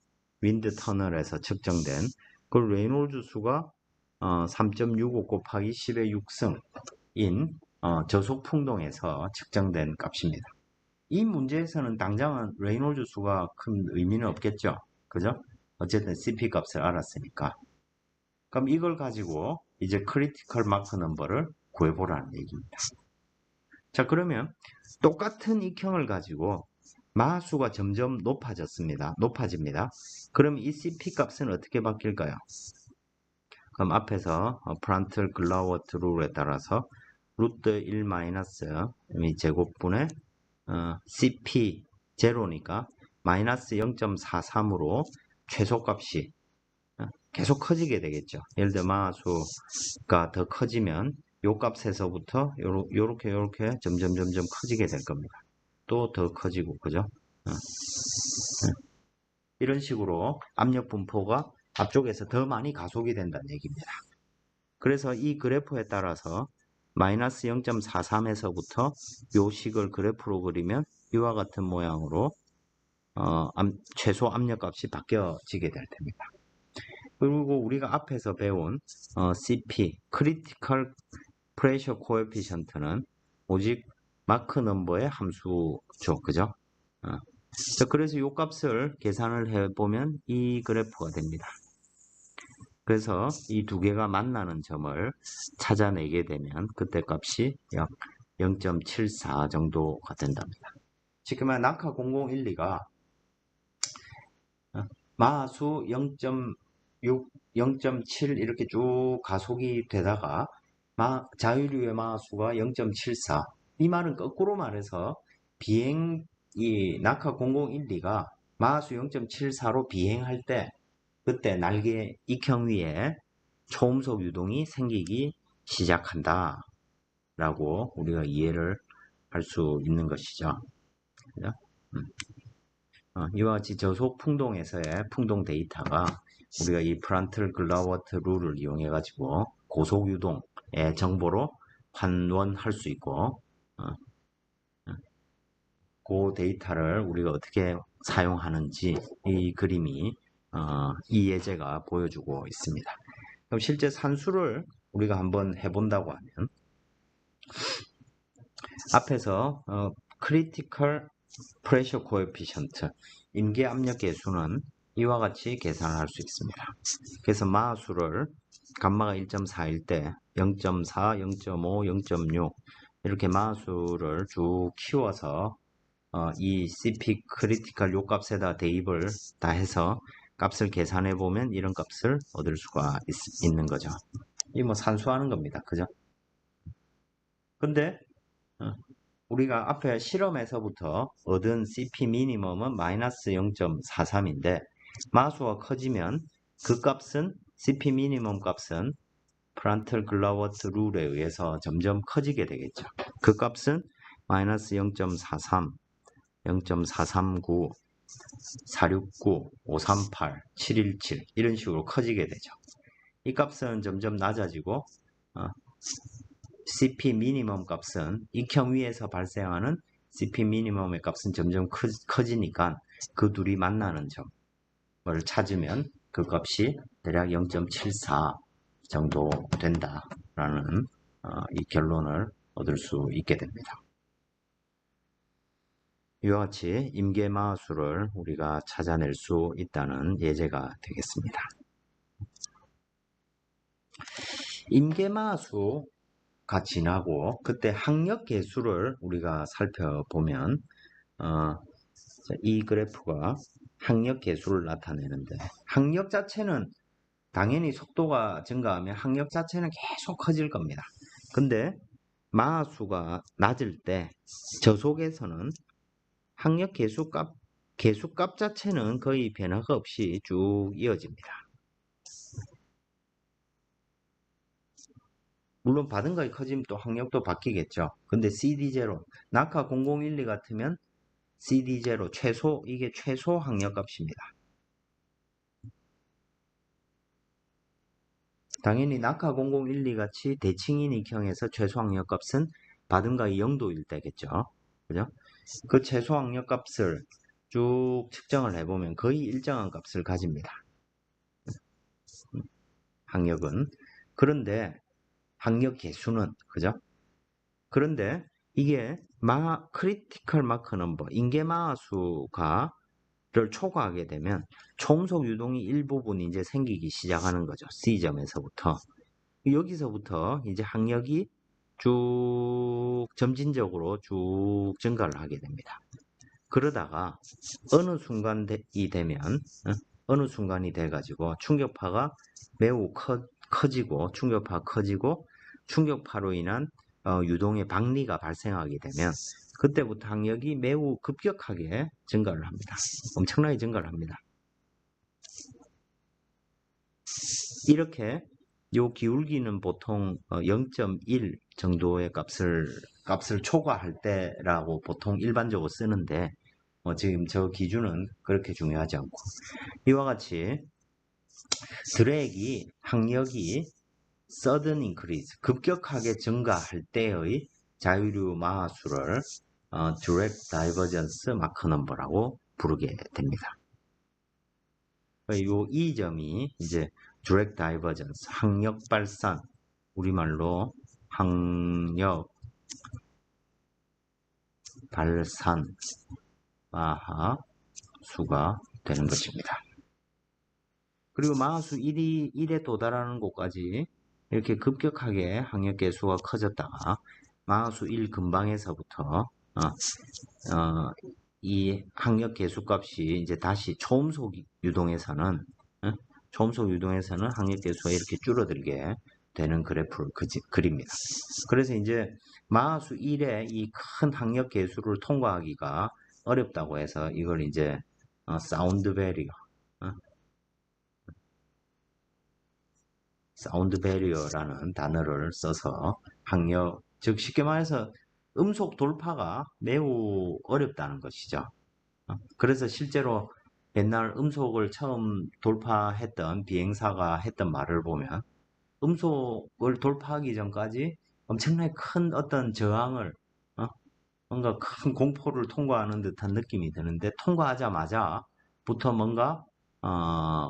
윈드 터널에서 측정된 그 레이놀즈 수가 3.65 곱하기 10의 6승인 저속 풍동에서 측정된 값입니다. 이 문제에서는 당장은 레이놀즈 수가 큰 의미는 없겠죠. 그죠? 어쨌든 CP 값을 알았으니까. 그럼 이걸 가지고 이제 크리티컬 마크 넘버를 구해보라는 얘기입니다. 자, 그러면 똑같은 익형을 가지고 마수가 점점 높아집니다. 그럼 이 CP 값은 어떻게 바뀔까요? 그럼 앞에서 프란틀 글라우어트 룰에 따라서 루트 1 마이너스 제곱분의 CP 제로니까 마이너스 0.43으로 최소값이 계속 커지게 되겠죠. 예를 들어 마수가 더 커지면 요 값에서부터 요렇게 점점 커지게 될 겁니다. 또 더 커지고, 그죠? 이런 식으로 압력 분포가 앞쪽에서 더 많이 가속이 된다는 얘기입니다. 그래서 이 그래프에 따라서 마이너스 0.43에서부터 요 식을 그래프로 그리면 이와 같은 모양으로 최소 압력값이 바뀌어지게 될 겁니다. 그리고 우리가 앞에서 배운 CP, Critical Pressure Coefficient는 오직 마크 넘버의 함수죠. 그죠? 자, 그래서 이 값을 계산을 해보면 이 그래프가 됩니다. 그래서 이 두 개가 만나는 점을 찾아내게 되면 그때 값이 약 0.74 정도가 된답니다. 지금 나카 0012가 마하수 6, 0.7 이렇게 쭉 가속이 되다가 자유류의 마수가 0.74. 이 말은 거꾸로 말해서 이 낙하 0012가 마수 0.74로 비행할 때 그때 날개 익형 위에 초음속 유동이 생기기 시작한다 라고 우리가 이해를 할 수 있는 것이죠. 그죠? 이와 같이 저속 풍동에서의 풍동 데이터가 우리가 이 프란틀 글라워트 룰을 이용해 가지고 고속 유동의 정보로 환원할 수 있고 그 데이터를 우리가 어떻게 사용하는지 이 그림이 이 예제가 보여주고 있습니다. 그럼 실제 산수를 우리가 한번 해본다고 하면 앞에서 critical pressure coefficient 임계 압력 계수는 이와 같이 계산을 할 수 있습니다. 그래서 마수를 감마가 1.4일 때 0.4, 0.5, 0.6 이렇게 마수를 쭉 키워서 이 CP 크리티컬 요 값에다 대입을 다 해서 값을 계산해 보면 이런 값을 얻을 수가 있는 거죠. 이 뭐 산수하는 겁니다. 그죠? 근데 우리가 앞에 실험에서부터 얻은 CP 미니멈은 마이너스 0.43인데 마수가 커지면 그 값은 CP 미니멈 값은 프란틀 글라워트 룰에 의해서 점점 커지게 되겠죠. 그 값은 마이너스 0.43, 0.439, 469, 538, 717 이런 식으로 커지게 되죠. 이 값은 점점 낮아지고 CP 미니멈 값은 익형 위에서 발생하는 CP 미니멈의 값은 점점 커지니까 그 둘이 만나는 점을 찾으면 그 값이 대략 0.74 정도 된다라는 이 결론을 얻을 수 있게 됩니다. 이와 같이 임계마수를 우리가 찾아낼 수 있다는 예제가 되겠습니다. 임계마수가 지나고 그때 항력 계수를 우리가 살펴보면 이 그래프가 항력 계수를 나타내는데 항력 자체는 당연히 속도가 증가하면 항력 자체는 계속 커질 겁니다. 근데 마수가 낮을 때 저속에서는 항력 계수값 자체는 거의 변화가 없이 쭉 이어집니다. 물론 받은 거에 커지면 또 항력도 바뀌겠죠. 근데 CD0, 낙하 0012 같으면 CD0 이게 최소 항력값입니다. 당연히 낙하 0012 같이 대칭인 익형에서 최소 항력값은 받은 거의 0도일 때겠죠. 그죠? 그 최소 항력값을 쭉 측정을 해보면 거의 일정한 값을 가집니다. 항력은. 그런데 항력 계수는 그죠? 그런데 이게 크리티컬 마크 넘버 임계마수가 를 초과하게 되면 초음속 유동이 일부분 이제 생기기 시작하는 거죠. C점에서부터. 여기서부터 이제 항력이 쭉 점진적으로 쭉 증가를 하게 됩니다. 그러다가 어느 순간이 되면 어느 순간이 돼가지고 충격파가 매우 커지고 충격파로 인한 유동의 박리가 발생하게 되면 그때부터 항력이 매우 급격하게 증가를 합니다. 엄청나게 증가를 합니다. 이렇게 요 기울기는 보통 0.1 정도의 값을 초과할 때라고 보통 일반적으로 쓰는데 지금 저 기준은 그렇게 중요하지 않고 이와 같이 항력이 sudden increase 급격하게 증가할 때의 자유류 마하수를 direct divergence Mach number라고 부르게 됩니다. 이 점이 이제 direct divergence 항력 발산 우리말로 항력 발산 마하수가 되는 것입니다. 그리고 마하수 1에 도달하는 곳까지 이렇게 급격하게 항력 계수가 커졌다가 마하수 1 근방에서부터 이 항력 계수값이 이제 다시 초음속 유동에서는 초음속 유동에서는 항력 계수가 이렇게 줄어들게 되는 그래프를 그립니다. 그래서 이제 마하수 1의 이 큰 항력 계수를 통과하기가 어렵다고 해서 이걸 이제 사운드 베리어, 사운드 베리어라는 단어를 써서 항력, 즉 쉽게 말해서 음속 돌파가 매우 어렵다는 것이죠. 그래서 실제로 옛날 음속을 처음 돌파했던 비행사가 했던 말을 보면 음속을 돌파하기 전까지 엄청나게 큰 어떤 저항을, 뭔가 큰 공포를 통과하는 듯한 느낌이 드는데 통과하자마자부터 뭔가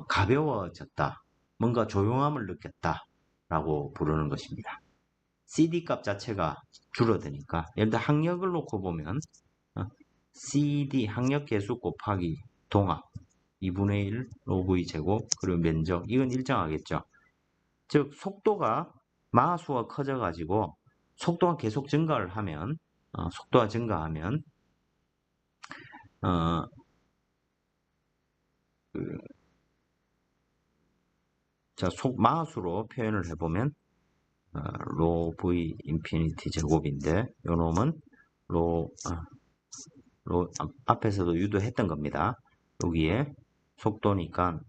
가벼워졌다, 뭔가 조용함을 느꼈다라고 부르는 것입니다. CD 값 자체가 줄어드니까 예를 들어 항력을 놓고 보면 CD 항력 계수 곱하기 동압 2분의 1 로v 제곱 그리고 면적, 이건 일정하겠죠. 즉 속도가 마하수가 커져 가지고 속도가 계속 증가를 하면 속도가 증가하면 어, 자, 마하수로 표현을 해보면 로 v 인피니티 제곱인데 요 놈은 로 앞에서도 유도했던 겁니다. 여기에 속도니까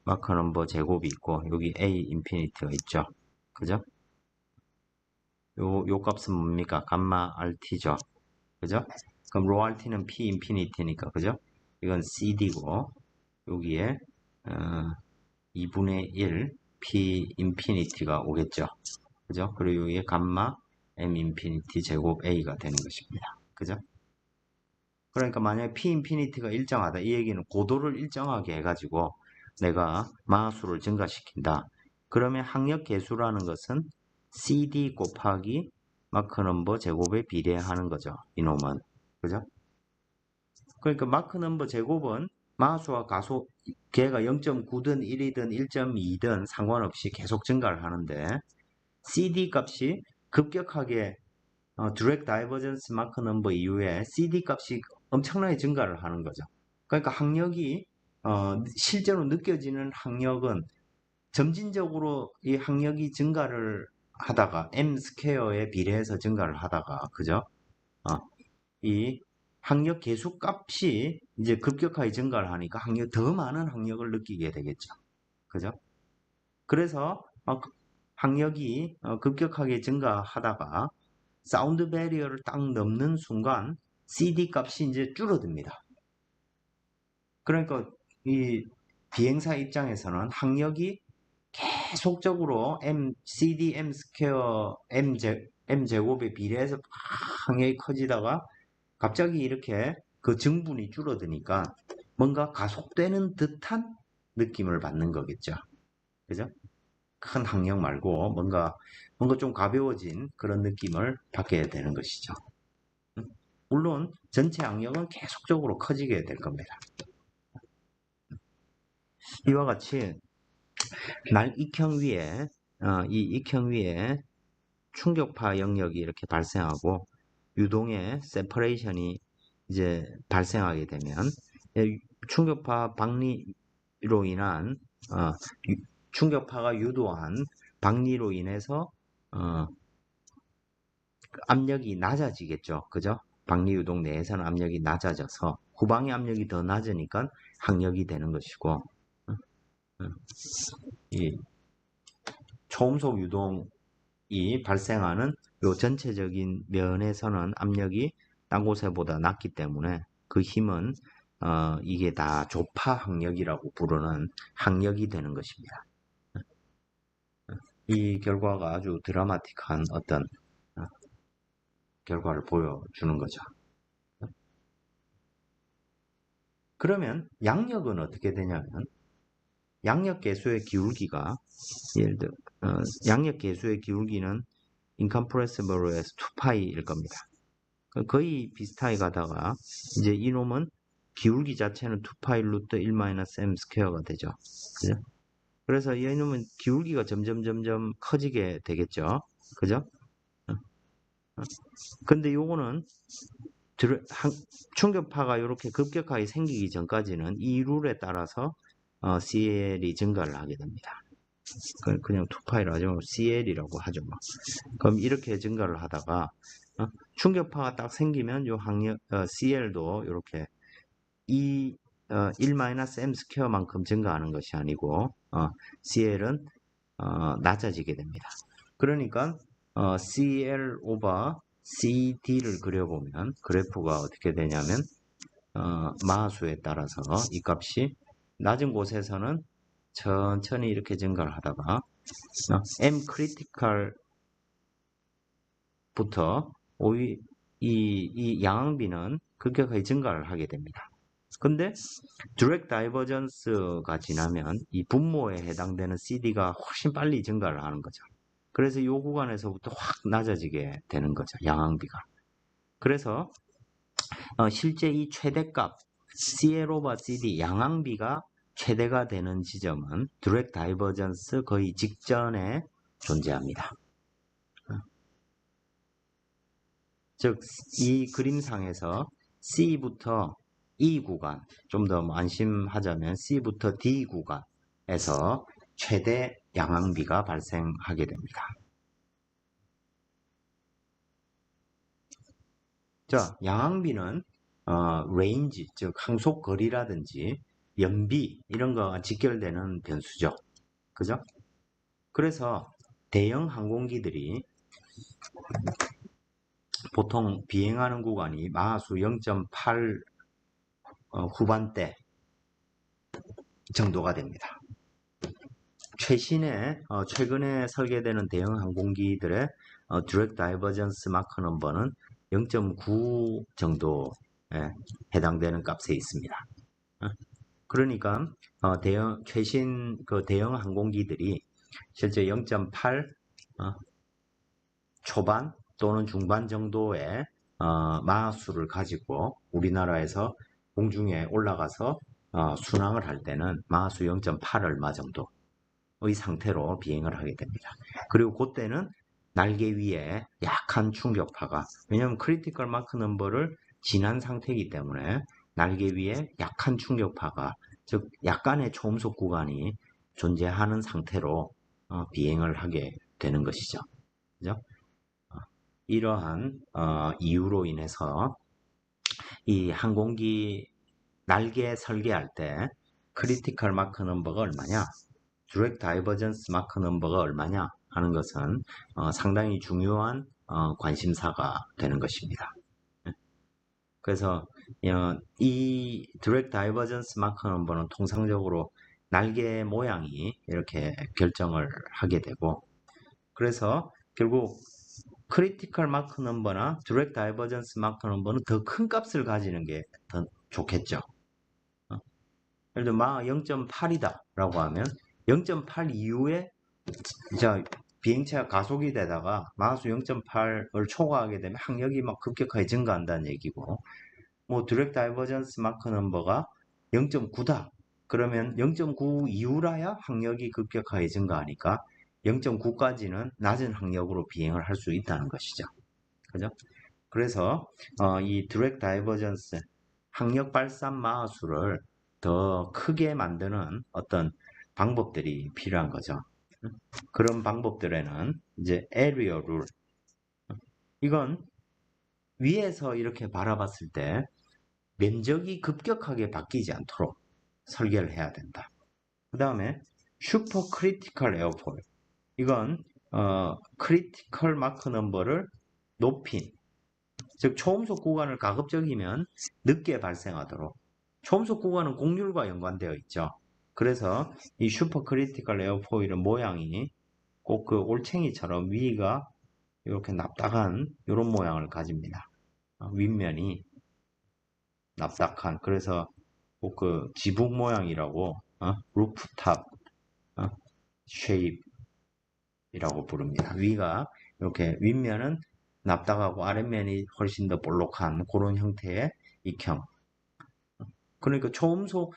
마크 넘버 제곱이 있고 여기 a 인피니티가 있죠. 그죠? 요 값은 뭡니까? 감마 rt죠. 그죠? 그럼 로 rt는 p 인피니티니까 그죠? 이건 cd고 여기에 2분의 1 p 인피니티가 오겠죠. 그죠? 그리고 여기에 감마 m 인피니티 제곱 a가 되는 것입니다. 그죠? 그러니까 만약에 p 인피니티가 일정하다, 이 얘기는 고도를 일정하게 해가지고 내가 마하수를 증가시킨다. 그러면 항력 계수라는 것은 cd 곱하기 마크 넘버 제곱에 비례하는 거죠. 이놈은. 그죠? 그러니까 마크 넘버 제곱은 마하수와 가속, 걔가 0.9든 1이든 1.2든 상관없이 계속 증가를 하는데 cd 값이 급격하게 드랙 다이버전스 마크 넘버 이후에 CD 값이 엄청나게 증가를 하는 거죠. 그러니까 항력이 실제로 느껴지는 항력은 점진적으로 이 항력이 증가를 하다가 m 스퀘어에 비례해서 증가를 하다가 그죠? 이 항력 계수 값이 이제 급격하게 증가를 하니까 더 많은 항력을 느끼게 되겠죠. 그죠? 그래서 항력이 급격하게 증가하다가 사운드 베리어를 딱 넘는 순간 CD 값이 이제 줄어듭니다. 그러니까 이 비행사 입장에서는 항력이 계속적으로 CD M 스퀘어 M 제곱에 비례해서 항력이 커지다가 갑자기 이렇게 그 증분이 줄어드니까 뭔가 가속되는 듯한 느낌을 받는 거겠죠. 그죠? 큰 항력 말고 뭔가 좀 가벼워진 그런 느낌을 받게 되는 것이죠. 물론 전체 악력은 계속적으로 커지게 될 겁니다. 이와 같이 익형 위에 이 익형 위에 충격파 영역이 이렇게 발생하고 유동의 세퍼레이션이 이제 발생하게 되면 충격파 박리로 인한 충격파가 유도한 박리로 인해서 압력이 낮아지겠죠. 그죠? 박리 유동 내에서는 압력이 낮아져서 후방의 압력이 더 낮으니까 항력이 되는 것이고 이 초음속 유동이 발생하는 요 전체적인 면에서는 압력이 딴 곳에보다 낮기 때문에 그 힘은 이게 다 조파 항력이라고 부르는 항력이 되는 것입니다. 이 결과가 아주 드라마틱한 어떤 결과를 보여주는 거죠. 그러면 양력은 어떻게 되냐면 양력 계수의 기울기가 예를 들어 양력 계수의 기울기는 incompressible-에서 2파이일 겁니다. 거의 비슷하게 가다가 이제 이놈은 기울기 자체는 2파이 루트 1-m 스퀘어가 되죠. 그죠? 그래서 이놈은 기울기가 점점 커지게 되겠죠. 그죠? 근데 요거는 충격파가 이렇게 급격하게 생기기 전까지는 이 룰에 따라서 CL이 증가를 하게 됩니다. 그냥 2파이를 하지 말고 CL이라고 하죠. 그럼 이렇게 증가를 하다가 충격파가 딱 생기면 요 CL도 이렇게 1-m 스퀘어만큼 증가하는 것이 아니고 CL은 낮아지게 됩니다. 그러니까 CL 오버 CD를 그려보면 그래프가 어떻게 되냐면 마하수에 따라서 이 값이 낮은 곳에서는 천천히 이렇게 증가를 하다가 M 크리티컬부터 이 양항비는 급격하게 증가를 하게 됩니다. 근데 디렉트 다이버전스가 지나면 이 분모에 해당되는 CD가 훨씬 빨리 증가를 하는 거죠. 그래서 이 구간에서부터 확 낮아지게 되는 거죠. 양항비가. 그래서 실제 이 최대값 CL 오버 CD 양항비가 최대가 되는 지점은 디렉트 다이버전스 거의 직전에 존재합니다. 즉, 이 그림상에서 C부터 E 구간, 좀 더 안심하자면 C부터 D 구간에서 최대 양항비가 발생하게 됩니다. 자, 양항비는 레인지, 즉 항속거리라든지 연비 이런 거가 직결되는 변수죠. 그죠? 그래서 대형 항공기들이 보통 비행하는 구간이 마하수 0.8 후반대 정도가 됩니다. 최근에 설계되는 대형 항공기들의 디렉트 다이버전스 마크 넘버는 0.9 정도에 해당되는 값에 있습니다. 그러니까 최신 대형 항공기들이 실제 0.8 초반 또는 중반 정도의 마하수를 가지고 우리나라에서 공중에 올라가서 순항을 할 때는 마하수 0.8 얼마 정도의 상태로 비행을 하게 됩니다. 그리고 그때는 날개 위에 약한 충격파가, 왜냐하면 크리티컬 마크 넘버를 지난 상태이기 때문에 날개 위에 약한 충격파가, 즉 약간의 초음속 구간이 존재하는 상태로 비행을 하게 되는 것이죠. 그죠? 이러한 이유로 인해서 이 항공기 날개 설계할 때 크리티컬 마크 넘버가 얼마냐, 디렉트 다이버전스 마크 넘버가 얼마냐 하는 것은 상당히 중요한 관심사가 되는 것입니다. 그래서 이 디렉트 다이버전스 마크 넘버는 통상적으로 날개 모양이 이렇게 결정을 하게 되고, 그래서 결국 크리티컬 마크 넘버나 디렉트 다이버전스 마크 넘버는 더 큰 값을 가지는 게 더 좋겠죠. 예를 들어 마 0.8이다 라고 하면 0.8 이후에 비행체가 가속이 되다가 마하수 0.8을 초과하게 되면 항력이 막 급격하게 증가한다는 얘기고, 디렉트 다이버전스 마크 넘버가 0.9다 그러면 0.9 이후라야 항력이 급격하게 증가하니까 0.9까지는 낮은 항력으로 비행을 할 수 있다는 것이죠. 그죠? 그래서 이 디렉트 다이버전스 항력 발산 마하수를 더 크게 만드는 어떤 방법들이 필요한 거죠. 그런 방법들에는 이제 에리어 룰, 이건 위에서 이렇게 바라봤을 때 면적이 급격하게 바뀌지 않도록 설계를 해야 된다. 그 다음에 슈퍼 크리티컬 에어포일, 이건 크리티컬 마크 넘버를 높인, 즉 초음속 구간을 가급적이면 늦게 발생하도록, 초음속 구간은 곡률과 연관되어 있죠. 그래서 이 슈퍼 크리티컬 에어포일의 모양이 꼭 그 올챙이처럼 위가 이렇게 납작한 이런 모양을 가집니다. 윗면이 납작한, 그래서 꼭 그 지붕 모양이라고 루프탑 쉐입이라고 부릅니다. 위가 이렇게 윗면은 납작하고 아랫면이 훨씬 더 볼록한 그런 형태의 익형. 그러니까 초음속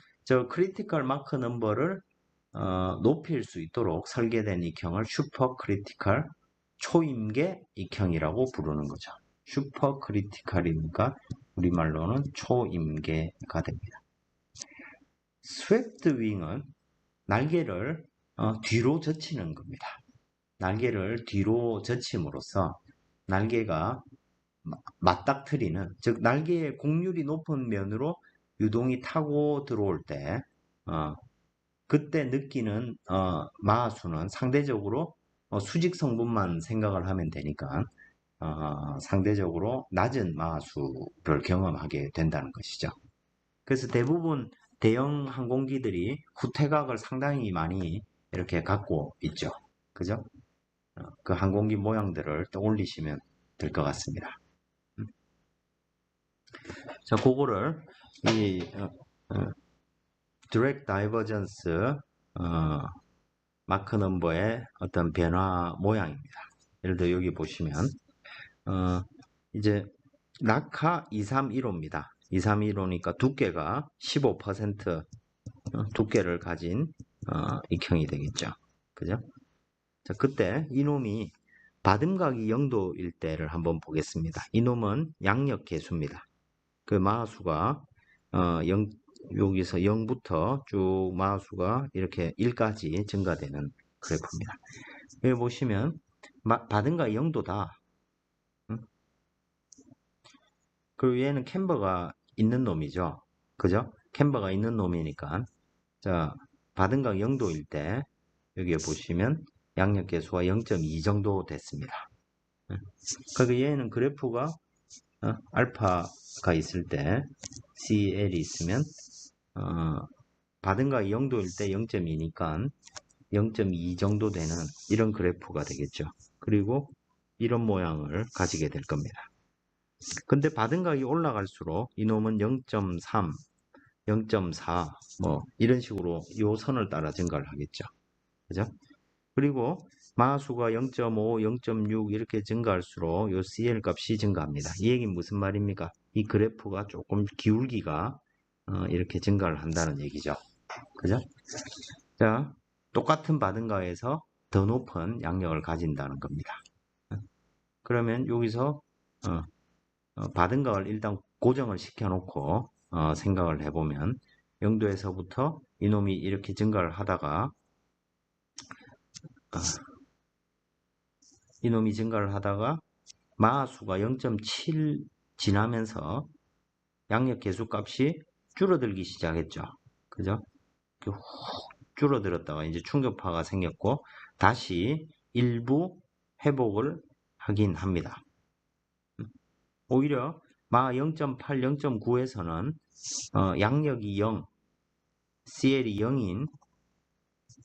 크리티컬 마크 넘버를 높일 수 있도록 설계된 익형을 슈퍼 크리티컬 초임계 익형이라고 부르는 거죠. 슈퍼 크리티컬이니까 우리말로는 초임계가 됩니다. 스웨프트 윙은 날개를 뒤로 젖히는 겁니다. 날개를 뒤로 젖힘으로써 날개가 맞닥뜨리는, 즉 날개의 곡률이 높은 면으로 유동이 타고 들어올 때 그때 느끼는 마하수는 상대적으로 수직 성분만 생각을 하면 되니까 상대적으로 낮은 마하수를 경험하게 된다는 것이죠. 그래서 대부분 대형 항공기들이 후퇴각을 상당히 많이 이렇게 갖고 있죠. 그죠? 그 항공기 모양들을 떠올리시면 될 것 같습니다. 자, 그거를 이 Direct Divergence 마크 넘버의 어떤 변화 모양입니다. 예를 들어 여기 보시면 이제 낙하 231호입니다. 231호니까 두께가 15% 두께를 가진 익형이 되겠죠. 그죠? 자, 그때 이놈이 받음각이 0도일 때를 한번 보겠습니다. 이놈은 양력 계수입니다. 그 마하수가 여기서 0부터 쭉 마하수가 이렇게 1까지 증가되는 그래프입니다. 여기 보시면 받음각이 0도다. 그리고 얘는 캠버가 있는 놈이죠. 그죠? 캠버가 있는 놈이니까 자, 받음각 0도일 때 여기에 보시면 양력계수가 0.2 정도 됐습니다. 그리고 얘는 그래프가 알파가 있을 때 CL이 있으면 받음각 0도일 때 0.2니까 0.2 정도 되는 이런 그래프가 되겠죠. 그리고 이런 모양을 가지게 될 겁니다. 근데 받음각이 올라갈수록 이놈은 0.3, 0.4 뭐 이런 식으로 이 선을 따라 증가를 하겠죠. 그죠? 그리고 마하수가 0.5, 0.6 이렇게 증가할수록 이 CL 값이 증가합니다. 이 얘기는 무슨 말입니까? 이 그래프가 조금 기울기가 이렇게 증가를 한다는 얘기죠. 그죠? 자, 똑같은 받음각에서 더 높은 양력을 가진다는 겁니다. 그러면 여기서 받음각을 일단 고정을 시켜놓고 생각을 해보면 0도에서부터 이놈이 이렇게 증가를 하다가 마하수가 0.7 지나면서 양력 계수값이 줄어들기 시작했죠. 그죠? 훅 줄어들었다가 이제 충격파가 생겼고 다시 일부 회복을 하긴 합니다. 오히려 마 0.8, 0.9에서는 양력이 0, CL이 0인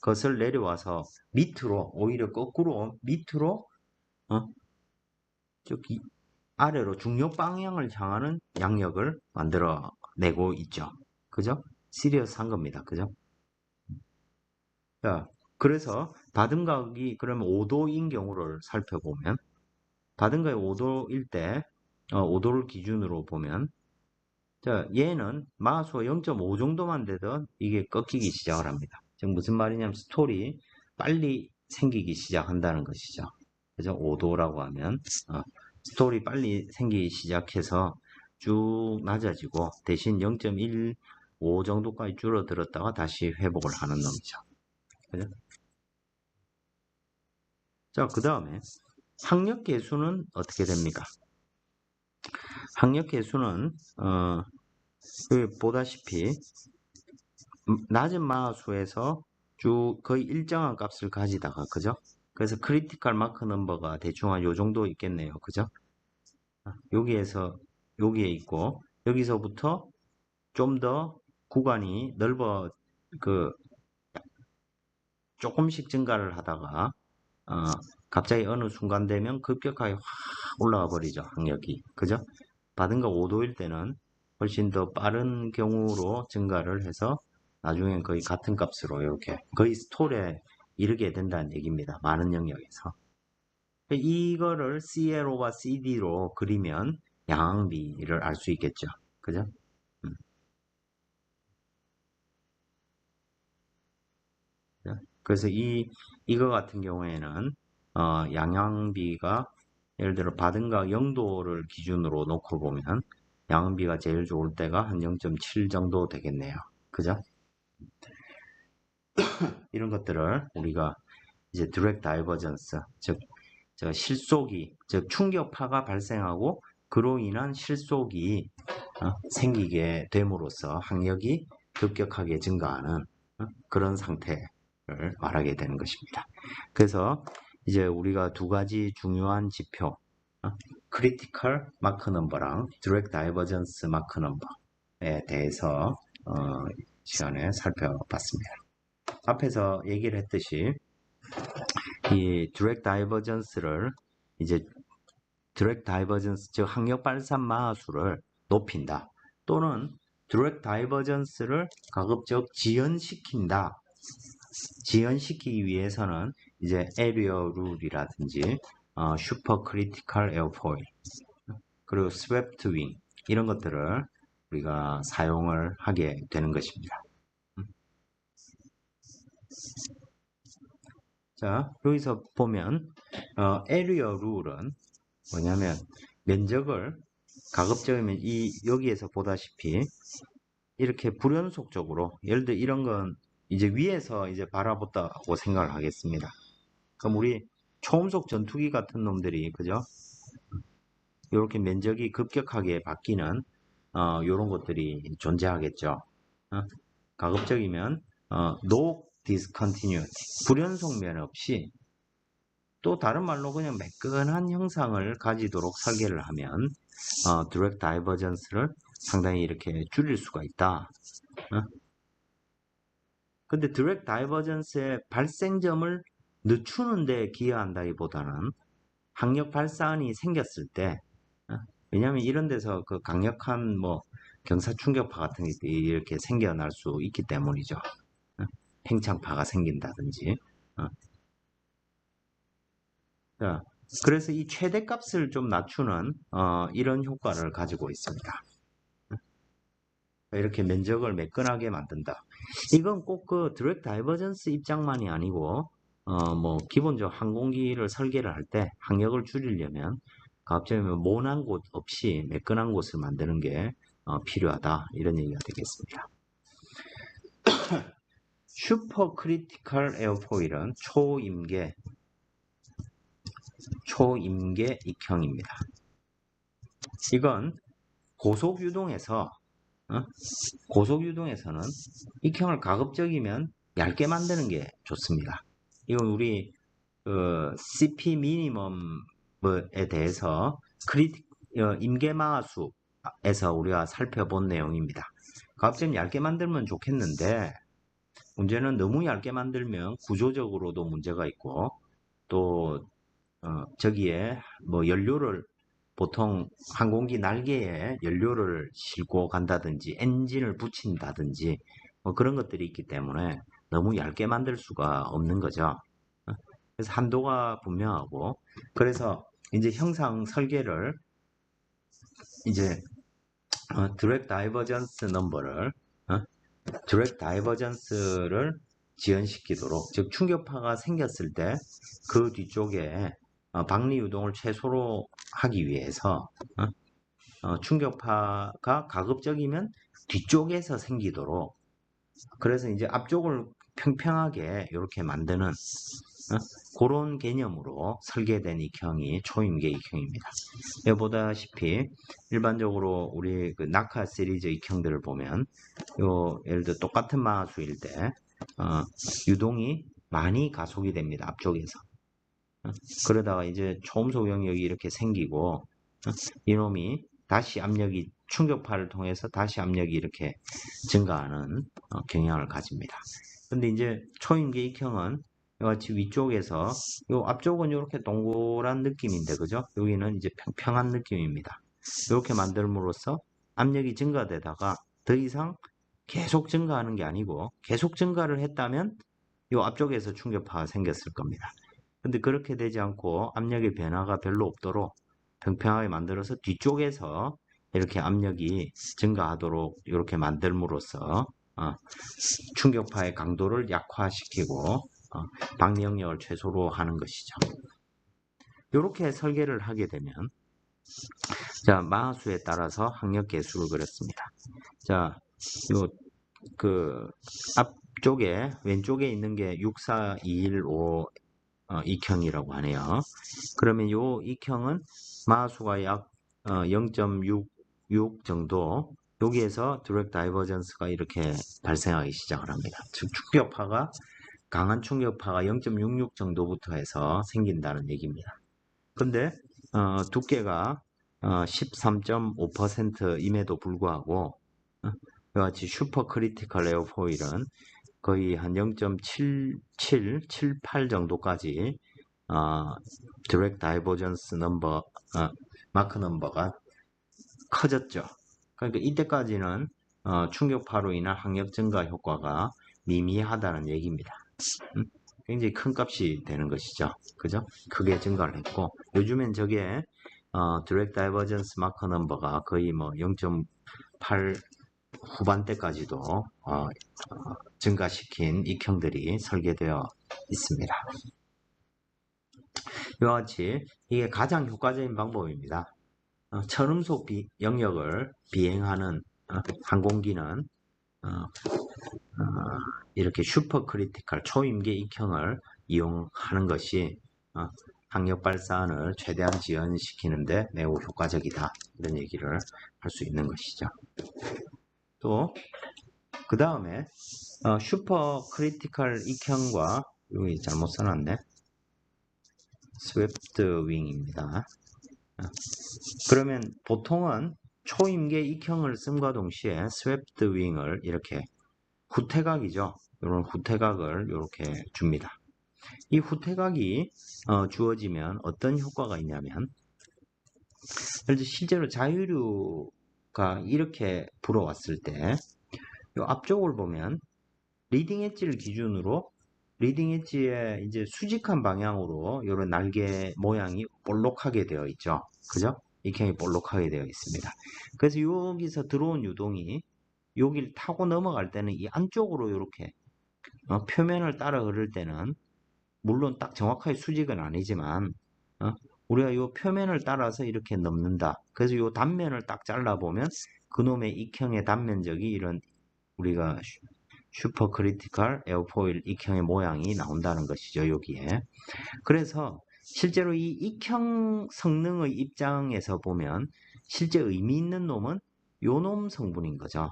것을 내려와서 밑으로, 오히려 거꾸로 밑으로 저기 아래로 중력 방향을 향하는 양력을 만들어내고 있죠. 그죠? 시리어스한 겁니다. 그죠? 자, 그래서 받음각이 그러면 5도인 경우를 살펴보면 받음각이 5도일 때 5도를 기준으로 보면 자, 얘는 마하수가 0.5 정도만 되던 이게 꺾이기 시작을 합니다. 지금 무슨 말이냐면 스톨이 빨리 생기기 시작한다는 것이죠. 그죠? 5도라고 하면 스톨이 빨리 생기기 시작해서 쭉 낮아지고 대신 0.15 정도까지 줄어들었다가 다시 회복을 하는 놈이죠. 그죠? 자, 그 다음에 항력계수는 어떻게 됩니까? 항력계수는 여기 보다시피 낮은 마하수에서 쭉 거의 일정한 값을 가지다가 그죠? 그래서 크리티컬 마크 넘버가 대충 한 요 정도 있겠네요. 그죠? 여기에서 여기에 있고 여기서부터 좀 더 구간이 넓어 조금씩 증가를 하다가 갑자기 어느 순간 되면 급격하게 확 올라가 버리죠. 항력이. 그죠? 받은가 5도일 때는 훨씬 더 빠른 경우로 증가를 해서 나중엔 거의 같은 값으로 이렇게 거의 스톨에 이르게 된다는 얘기입니다. 많은 영역에서. 이거를 CLO와 CD로 그리면 양항비를 알 수 있겠죠. 그죠? 그래서 이거 같은 경우에는 양항비가 예를 들어 받은각 0도를 기준으로 놓고 보면 양항비가 제일 좋을 때가 한 0.7 정도 되겠네요. 그죠? 이런 것들을 우리가 이제 디렉트 다이버전스, 즉 실속이, 즉 충격파가 발생하고 그로 인한 실속이 생기게 됨으로써 항력이 급격하게 증가하는 그런 상태를 말하게 되는 것입니다. 그래서 이제 우리가 두 가지 중요한 지표, 크리티컬 마크 넘버랑 디렉트 다이버전스 마크 넘버에 대해서 시간에 살펴봤습니다. 앞에서 얘기를 했듯이 이 디렉트 다이버전스를 이제 디렉트 다이버전스, 즉 항력 발산 마하수를 높인다, 또는 디렉트 다이버전스를 가급적 지연시킨다. 지연시키기 위해서는 이제 에리어 룰이라든지 슈퍼 크리티컬 에어포일, 그리고 스웨프트 윙, 이런 것들을 우리가 사용을 하게 되는 것입니다. 자, 여기서 보면 에리어 룰은 뭐냐면 면적을 가급적이면 여기에서 보다시피 이렇게 불연속적으로, 예를 들어 이런 건 이제 위에서 이제 바라봤다고 생각을 하겠습니다. 그럼 우리 초음속 전투기 같은 놈들이, 그죠? 이렇게 면적이 급격하게 바뀌는 이런 것들이 존재하겠죠. 가급적이면 no discontinuity, 불연속면 없이, 또 다른 말로 그냥 매끈한 형상을 가지도록 설계를 하면 디렉트 다이버전스를 상당히 이렇게 줄일 수가 있다. 근데 디렉트 다이버전스의 발생점을 늦추는 데 기여한다기보다는 항력 발산이 생겼을 때, 왜냐하면 이런 데서 그 강력한 뭐 경사 충격파 같은 게 이렇게 생겨날 수 있기 때문이죠. 팽창파가 생긴다든지. 자, 그래서 이 최대값을 좀 낮추는 이런 효과를 가지고 있습니다. 이렇게 면적을 매끈하게 만든다. 이건 꼭 그 디렉트 다이버전스 입장만이 아니고 뭐 기본적으로 항공기를 설계를 할 때 항력을 줄이려면 갑자기 모난 곳 없이 매끈한 곳을 만드는 게 필요하다, 이런 얘기가 되겠습니다. 슈퍼 크리티컬 에어포일은 초임계 익형입니다. 이건 고속유동에서는 익형을 가급적이면 얇게 만드는 게 좋습니다. 이건 우리 CP 미니멈에 대해서 임계마하수에서 우리가 살펴본 내용입니다. 가급적 얇게 만들면 좋겠는데, 문제는 너무 얇게 만들면 구조적으로도 문제가 있고, 또 저기에 뭐 연료를, 보통 항공기 날개에 연료를 싣고 간다든지 엔진을 붙인다든지 뭐 그런 것들이 있기 때문에 너무 얇게 만들 수가 없는 거죠. 그래서 한도가 분명하고, 그래서 이제 형상 설계를 이제 디렉트 다이버전스 넘버를 디렉트 다이버전스를 지연시키도록, 즉 충격파가 생겼을 때 그 뒤쪽에 박리 유동을 최소로 하기 위해서 충격파가 가급적이면 뒤쪽에서 생기도록, 그래서 이제 앞쪽을 평평하게 이렇게 만드는 그런 개념으로 설계된 익형이 초임계 익형입니다. 여기 보다시피 일반적으로 우리 그 낙하 시리즈 익형들을 보면 예를 들어 똑같은 마하수일 때 유동이 많이 가속이 됩니다. 앞쪽에서. 그러다가 이제 초음속 영역이 이렇게 생기고 이놈이 다시 압력이, 충격파를 통해서 다시 압력이 이렇게 증가하는 경향을 가집니다. 근데 이제 초임계 익형은 같이 위쪽에서, 요 앞쪽은 이렇게 동그란 느낌인데, 그죠? 여기는 이제 평평한 느낌입니다. 이렇게 만들므로써 압력이 증가되다가 더 이상 계속 증가하는 게 아니고, 계속 증가를 했다면 요 앞쪽에서 충격파가 생겼을 겁니다. 근데 그렇게 되지 않고 압력의 변화가 별로 없도록 평평하게 만들어서 뒤쪽에서 이렇게 압력이 증가하도록 이렇게 만들므로써 충격파의 강도를 약화시키고 박리 영역을 최소로 하는 것이죠. 이렇게 설계를 하게 되면, 자, 마하수에 따라서 항력 계수를 그렸습니다. 자, 앞쪽에 왼쪽에 있는 게 64215 익형이라고 하네요. 그러면 요 익형은 마수가 약 0.66 정도, 여기에서 드랙 다이버전스가 이렇게 발생하기 시작을 합니다. 즉 충격파가, 강한 충격파가 0.66 정도부터 해서 생긴다는 얘기입니다. 근데 두께가 13.5%임에도 불구하고 이와 같이 슈퍼 크리티컬 에어포일은 거의 한 0.77, 78 정도까지 디렉트 다이버전스 넘버, 마크 넘버가 커졌죠. 그러니까 이때까지는 충격파로 인한 항력 증가 효과가 미미하다는 얘기입니다. 굉장히 큰 값이 되는 것이죠. 그죠? 크게 증가를 했고, 요즘엔 저게 디렉트 다이버전스 마크 넘버가 거의 뭐 0.8 후반대까지도 증가시킨 익형들이 설계되어 있습니다. 이와 같이 이게 가장 효과적인 방법입니다. 천음속 영역을 비행하는 항공기는 이렇게 슈퍼 크리티컬 초임계 익형을 이용하는 것이 항력 발산을 최대한 지연시키는데 매우 효과적이다, 이런 얘기를 할 수 있는 것이죠. 또 그 다음에 슈퍼 크리티컬 익형과, 여기 잘못 써놨네, 스웨프트 윙입니다. 그러면 보통은 초임계 익형을 씀과 동시에 스웨프트 윙을 이렇게 후퇴각이죠. 이런 후퇴각을 이렇게 줍니다. 이 후퇴각이 주어지면 어떤 효과가 있냐면, 실제로 자유류가 이렇게 불어왔을 때 이 앞쪽을 보면 리딩 엣지를 기준으로 리딩 엣지의 이제 수직한 방향으로 이런 날개 모양이 볼록하게 되어 있죠. 그죠? 익형이 볼록하게 되어 있습니다. 그래서 여기서 들어온 유동이 여기를 타고 넘어갈 때는 이 안쪽으로 이렇게 표면을 따라 흐를 때는 물론 딱 정확하게 수직은 아니지만 우리가 이 표면을 따라서 이렇게 넘는다. 그래서 이 단면을 딱 잘라보면 그놈의 익형의 단면적이 이런 우리가 슈퍼 크리티컬 에어포일 익형의 모양이 나온다는 것이죠, 여기에. 그래서 실제로 이 익형 성능의 입장에서 보면 실제 의미 있는 놈은 요 놈 성분인 거죠.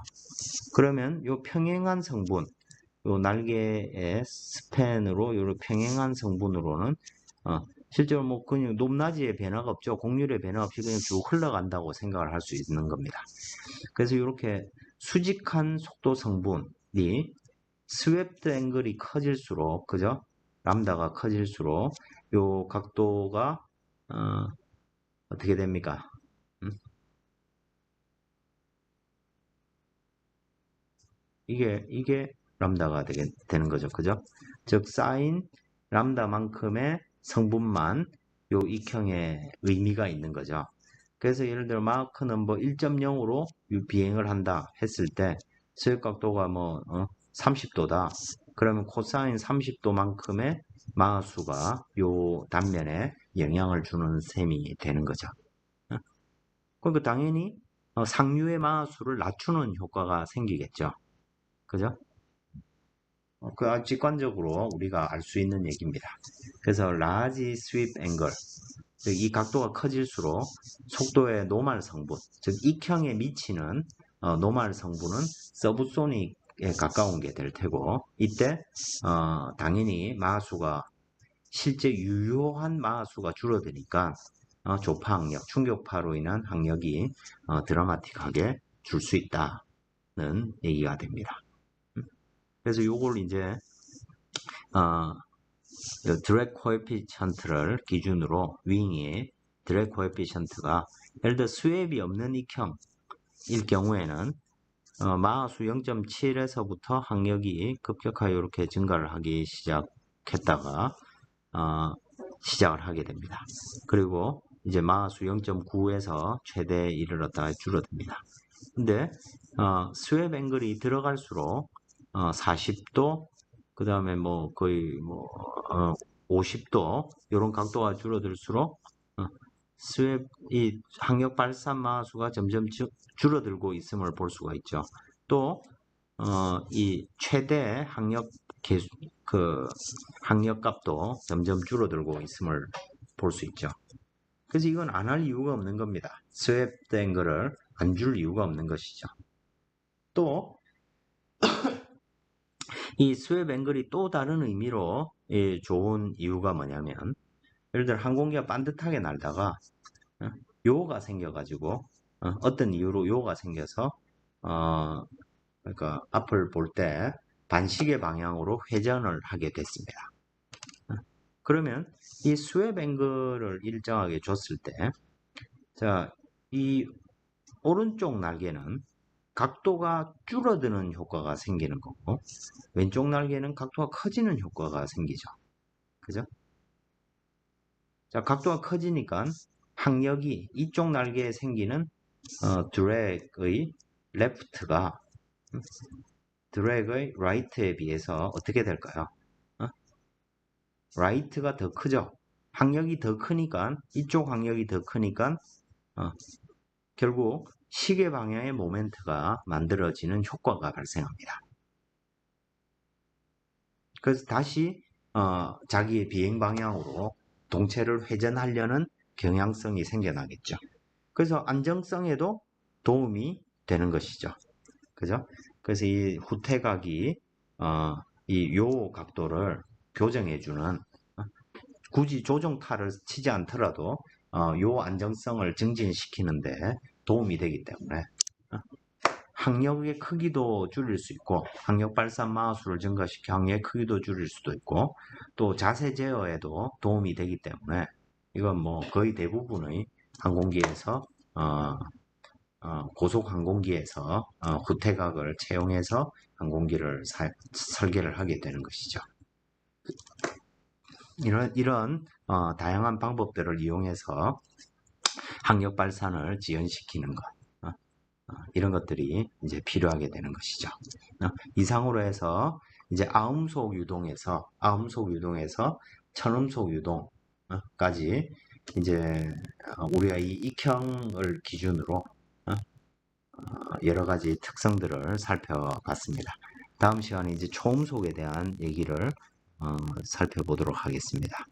그러면 요 평행한 성분, 요 날개의 스팬으로 요 평행한 성분으로는 실제로 뭐 그냥 높낮이의 변화가 없죠. 곡률의 변화 없이 그냥 쭉 흘러간다고 생각을 할 수 있는 겁니다. 그래서 이렇게 수직한 속도 성분이 스웨프트 앵글이 커질수록, 그죠? 람다가 커질수록 요 각도가 어떻게 됩니까? 이게 람다가 되는 거죠. 그죠? 즉 사인 람다만큼의 성분만 요 익형의 의미가 있는 거죠. 그래서 예를 들어 마크 넘버 1.0으로 비행을 한다 했을 때 수액 각도가 뭐 30도다. 그러면 코사인 30도만큼의 마수가 요 단면에 영향을 주는 셈이 되는 거죠. 그러니까 당연히 상류의 마수를 낮추는 효과가 생기겠죠. 그죠? 그 아주 직관적으로 우리가 알 수 있는 얘기입니다. 그래서 large sweep angle, 즉 이 각도가 커질수록 속도의 노말 성분, 즉 익형에 미치는 노말 성분은 서브소닉에 가까운 게 될 테고, 이때 당연히 마수가 실제 유효한 마수가 줄어드니까 조파 항력, 충격파로 인한 항력이 드라마틱하게 줄 수 있다는 얘기가 됩니다. 그래서 요걸 이제 드랙 코에피션트를 기준으로 윙이 드랙 코에피션트가 예를 들어 스왑이 없는 익형일 경우에는 마하수 0.7에서부터 항력이 급격하게 이렇게 증가를 하기 시작했다가 시작을 하게 됩니다. 그리고 이제 마하수 0.9에서 최대에 이르렀다가 줄어듭니다. 근데 스왑 앵글이 들어갈수록 40도, 그 다음에 뭐 거의 뭐 50도 이런 각도가 줄어들수록 스왑 이 항력 발산 마수가 점점 줄어들고 있음을 볼 수가 있죠. 또 이 최대 학력값도 점점 줄어들고 있음을 볼 수 있죠. 그래서 이건 안 할 이유가 없는 겁니다. 스왑된 거를 안 줄 이유가 없는 것이죠. 또 이 스왑 앵글이 또 다른 의미로 좋은 이유가 뭐냐면, 예를 들어 항공기가 반듯하게 날다가 요가 생겨가지고 어떤 이유로 요가 생겨서 그러니까 앞을 볼 때 반시계 방향으로 회전을 하게 됐습니다. 그러면 이 스왑 앵글을 일정하게 줬을 때, 자, 이 오른쪽 날개는 각도가 줄어드는 효과가 생기는 거고, 왼쪽 날개는 각도가 커지는 효과가 생기죠. 그죠? 자, 각도가 커지니까 항력이 이쪽 날개에 생기는 드래그의 레프트가 드래그의 라이트에 비해서 어떻게 될까요? 라이트가 더 크죠. 항력이 더 크니까, 이쪽 항력이 더 크니까 결국 시계 방향의 모멘트가 만들어지는 효과가 발생합니다. 그래서 다시 자기의 비행 방향으로 동체를 회전하려는 경향성이 생겨나겠죠. 그래서 안정성에도 도움이 되는 것이죠. 그죠? 그래서 이 후퇴각이 이 요 각도를 교정해주는, 굳이 조종타를 치지 않더라도 요 안정성을 증진시키는데 도움이 되기 때문에 항력의 크기도 줄일 수 있고, 항력 발산 마하수를 증가시켜 항력의 크기도 줄일 수도 있고, 또 자세 제어에도 도움이 되기 때문에 이건 뭐 거의 대부분의 항공기에서 고속 항공기에서 후퇴각을 채용해서 항공기를 설계를 하게 되는 것이죠. 이런 다양한 방법들을 이용해서 항력 발산을 지연시키는 것, 이런 것들이 이제 필요하게 되는 것이죠. 이상으로 해서 이제 아음속 유동에서 천음속 유동까지 이제 우리가 이 익형을 기준으로 여러 가지 특성들을 살펴봤습니다. 다음 시간에 이제 초음속에 대한 얘기를 살펴보도록 하겠습니다.